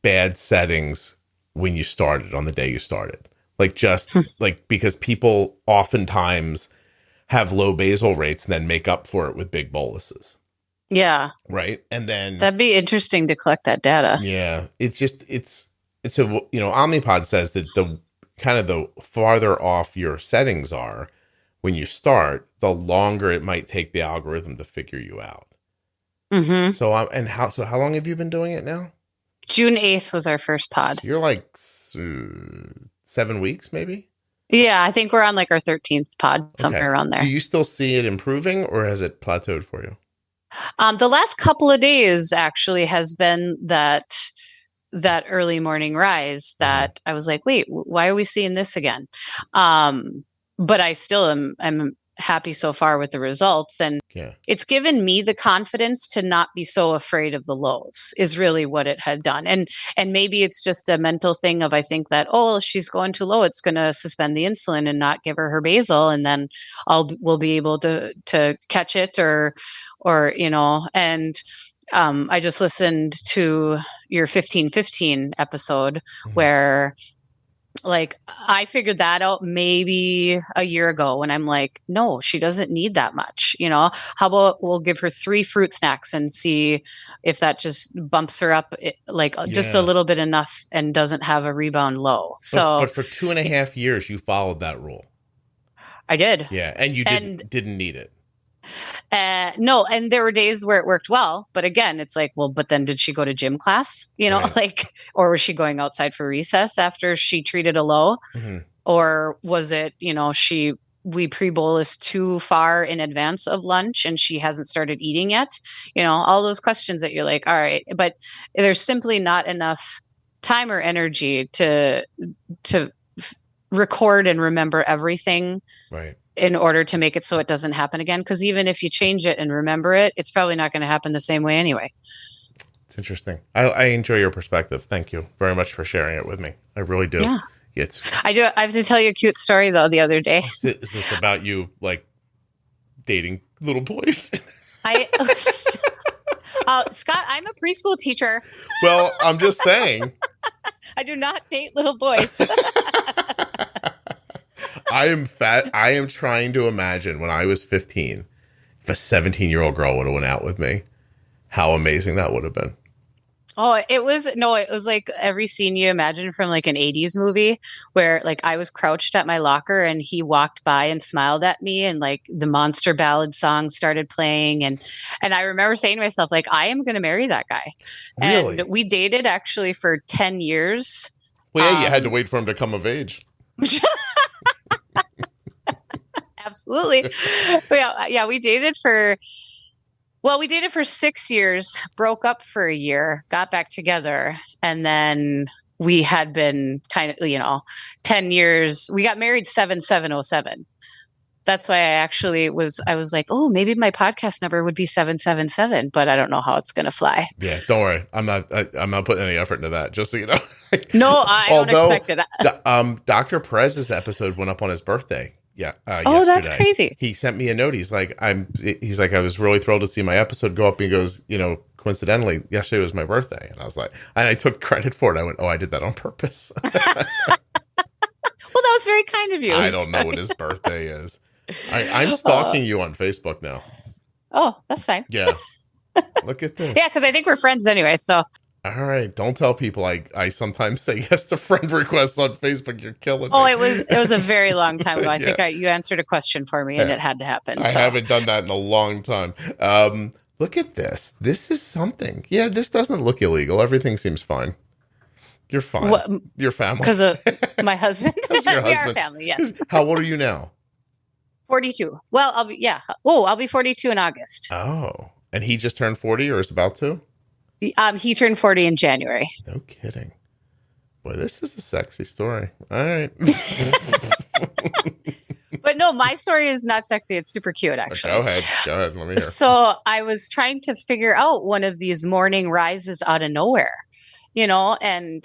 bad settings when you started, on the day you started. Like just like, because people oftentimes have low basal rates and then make up for it with big boluses. Yeah. Right. And then that'd be interesting to collect that data. Yeah. It's so, Omnipod says that the kind of the farther off your settings are when you start, the longer it might take the algorithm to figure you out. Mm-hmm. So, how long have you been doing it now? June 8th was our first pod. You're like 7 weeks, maybe? Yeah, I think we're on like our 13th pod, somewhere around there. Do you still see it improving, or has it plateaued for you? The last couple of days actually has been that early morning rise that I was like, wait, why are we seeing this again? But I still am happy so far with the results. And it's given me the confidence to not be so afraid of the lows is really what it had done. And maybe it's just a mental thing of, I think that, she's going too low, it's going to suspend the insulin and not give her basal. And then we'll be able to catch it or, and I just listened to your 1515 episode where like I figured that out maybe a year ago when I'm like, no, she doesn't need that much. How about we'll give her 3 fruit snacks and see if that just bumps her up just a little bit enough and doesn't have a rebound low. But for 2.5 years, you followed that rule. I did. Yeah. And you didn't need it. No, and there were days where it worked well, but again, it's like, well, but then did she go to gym class? Or was she going outside for recess after she treated a low? Mm-hmm. Or was it, we pre-bolus too far in advance of lunch and she hasn't started eating yet? All those questions that you're like, all right, but there's simply not enough time or energy to record and remember everything. Right. In order to make it so it doesn't happen again. Because even if you change it and remember it, it's probably not going to happen the same way anyway. It's interesting. I enjoy your perspective. Thank you very much for sharing it with me. I really do. Yeah. I do. I have to tell you a cute story, though, the other day. Is this about you, like, dating little boys? Scott, I'm a preschool teacher. Well, I'm just saying. I do not date little boys. I am trying to imagine when I was 15, if a 17-year-old girl would have went out with me, how amazing that would have been. Oh, it was like every scene you imagine from like an 80s movie where like I was crouched at my locker and he walked by and smiled at me and like the Monster Ballad song started playing. And I remember saying to myself, like, I am going to marry that guy. Really? And we dated actually for 10 years. Well, yeah, you had to wait for him to come of age. Absolutely. Yeah, we dated for 6 years, broke up for a year, got back together, and then we had been kind of, 10 years. We got married 7/7/07. That's why I was like, oh, maybe my podcast number would be 777, but I don't know how it's going to fly. Yeah, don't worry. I'm not putting any effort into that, just so you know. No, I don't expect it. Dr. Perez's episode went up on his birthday Oh, that's yesterday. crazy. He sent me a note. He's like, I was really thrilled to see my episode go up. He goes, coincidentally, yesterday was my birthday. And I was like, and I took credit for it. I went, oh, I did that on purpose. Well, that was very kind of you. I don't know what his birthday is. I'm stalking you on Facebook now. Oh, that's fine. Yeah. Look at this. Yeah, because I think we're friends anyway. So. All right. Don't tell people I sometimes say yes to friend requests on Facebook. You're killing me. Oh, it was a very long time ago. I think you answered a question for me and it had to happen. I haven't done that in a long time. Look at this. This is something. Yeah, this doesn't look illegal. Everything seems fine. You're fine. What, your family. Because of my husband. We are family, yes. How old are you now? 42. Well, I'll be 42 in August. Oh, and he just turned 40 or is about to? He turned 40 in January. No kidding. Boy, this is a sexy story. All right. But no, my story is not sexy. It's super cute, actually. Go ahead. Let me hear. So I was trying to figure out one of these morning rises out of nowhere, and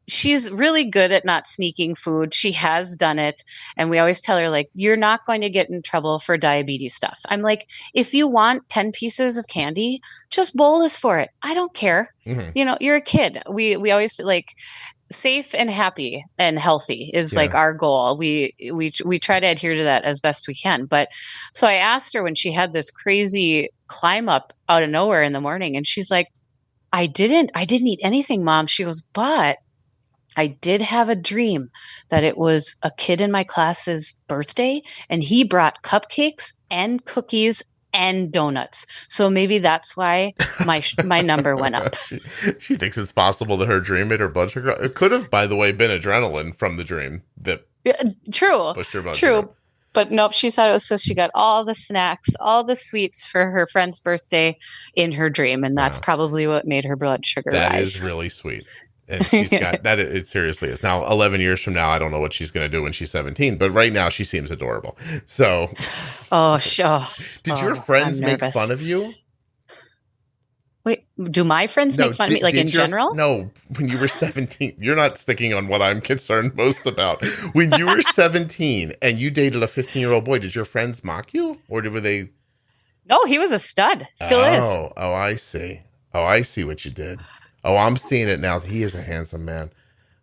she's really good at not sneaking food. She has done it. And we always tell her, like, you're not going to get in trouble for diabetes stuff. I'm like, if you want 10 pieces of candy, just bolus for it. I don't care. Mm-hmm. You're a kid. We always like safe and happy and healthy is like our goal. We try to adhere to that as best we can. But so I asked her when she had this crazy climb up out of nowhere in the morning, and she's like, I didn't eat anything, Mom. She goes, but I did have a dream that it was a kid in my class's birthday and he brought cupcakes and cookies and donuts. So maybe that's why my number went up. She thinks it's possible that her dream made her blood sugar. It could have, by the way, been adrenaline from the dream that pushed her blood sugar. But nope, she thought it was so she got all the snacks, all the sweets for her friend's birthday in her dream. And that's probably what made her blood sugar rise. That is really sweet. And she's got that. It seriously is. Now, 11 years from now, I don't know what she's going to do when she's 17, but right now she seems adorable. So, did your friends make fun of you? Wait, do my friends make fun of me, like in general? No, when you were 17, you're not sticking on what I'm concerned most about. When you were 17 and you dated a 15-year-old boy, did your friends mock you, or were they? No, he was a stud. Still is. Oh, I see. Oh, I see what you did. Oh, I'm seeing it now. He is a handsome man.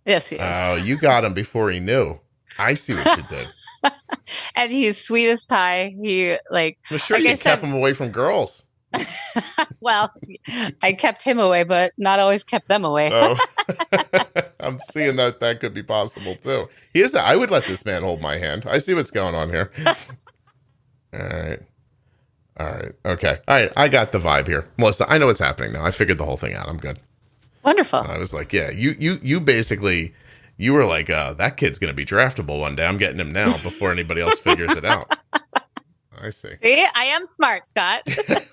Yes, he is. Oh, you got him before he knew. I see what you did. And he's sweet as pie. He I'm sure you kept him away from girls. Well, I kept him away, but not always kept them away. Oh. I'm seeing that could be possible too. I would let this man hold my hand. I see what's going on here. All right. Okay. All right. I got the vibe here. Melissa, I know what's happening now. I figured the whole thing out. I'm good. Wonderful. I was like, yeah, you basically, you were like, that kid's going to be draftable one day. I'm getting him now before anybody else figures it out. I see. See, I am smart, Scott.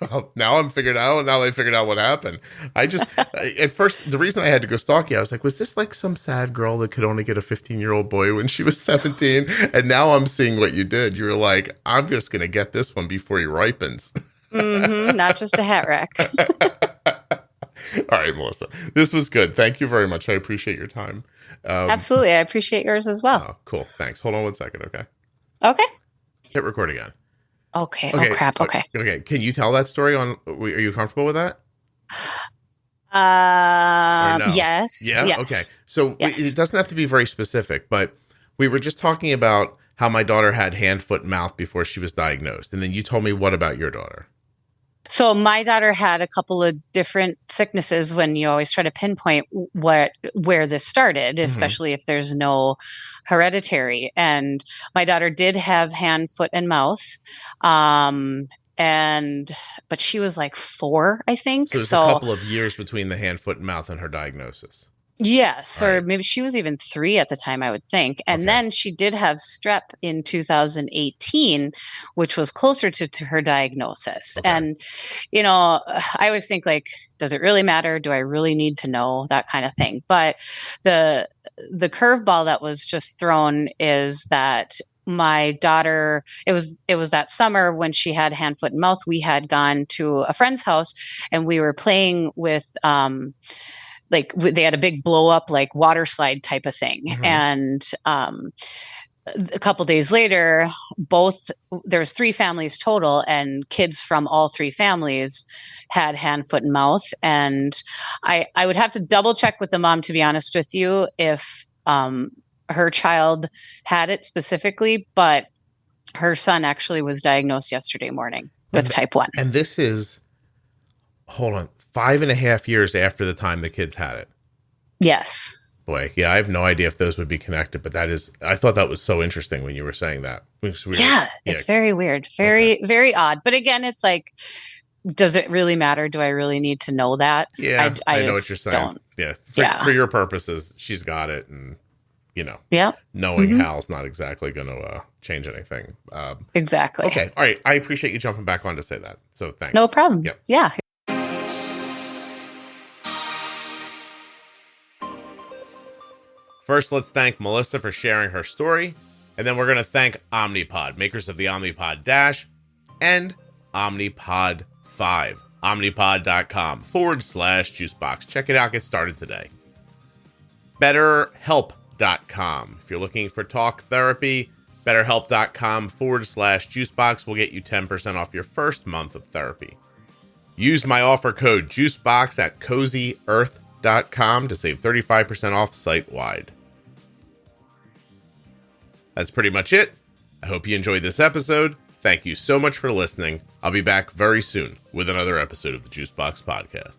Well, now I'm figured out. Now they figured out what happened. At first, the reason I had to go stalk you, I was like, was this like some sad girl that could only get a 15-year-old boy when she was 17? And now I'm seeing what you did. You were like, I'm just going to get this one before he ripens. Mm-hmm, not just a hat rack. All right, Melissa, this was good. Thank you very much. I appreciate your time. Absolutely. I appreciate yours as well. Oh, cool. Thanks. Hold on 1 second. Okay. Okay. Hit record again. Okay. Oh, crap. Okay. Okay. Can you tell that story are you comfortable with that? No? Yes. Yeah. Yes. Okay. So it doesn't have to be very specific, but we were just talking about how my daughter had hand, foot, and mouth before she was diagnosed. And then you told me what about your daughter? So my daughter had a couple of different sicknesses when you always try to pinpoint where this started, especially if there's no hereditary. And my daughter did have hand, foot, and mouth. But she was like 4, I think. So there's a couple of years between the hand, foot, and mouth and her diagnosis. Yes, or maybe she was even 3 at the time, I would think. And then she did have strep in 2018, which was closer to her diagnosis. Okay. And, I always think, like, does it really matter? Do I really need to know? That kind of thing. But the curveball that was just thrown is that my daughter, it was that summer when she had hand, foot, and mouth, we had gone to a friend's house and we were playing with, they had a big blow up, like water slide type of thing. And, a couple days later, there was 3 families total, and kids from all 3 families had hand, foot, and mouth. And I would have to double check with the mom, to be honest with you, if her child had it specifically, but her son actually was diagnosed yesterday morning with type 1. And this is, hold on, 5.5 years after the time the kids had it. Yes. Boy, yeah, I have no idea if those would be connected, but I thought that was so interesting when you were saying that. It's very weird. Very odd. But again, it's like, does it really matter? Do I really need to know that? Yeah, I know what you're saying. For your purposes, she's got it, and knowing Hal's not exactly going to change anything. Exactly. Okay. All right. I appreciate you jumping back on to say that. So thanks. No problem. Yep. Yeah. First, let's thank Melissa for sharing her story. And then we're going to thank Omnipod, makers of the Omnipod DASH and Omnipod 5. Omnipod.com/juicebox. Check it out. Get started today. BetterHelp.com. If you're looking for talk therapy, BetterHelp.com/juicebox will get you 10% off your first month of therapy. Use my offer code JUICEBOX at CozyEarth.com to save 35% off site-wide. That's pretty much it. I hope you enjoyed this episode. Thank you so much for listening. I'll be back very soon with another episode of the Juicebox Podcast.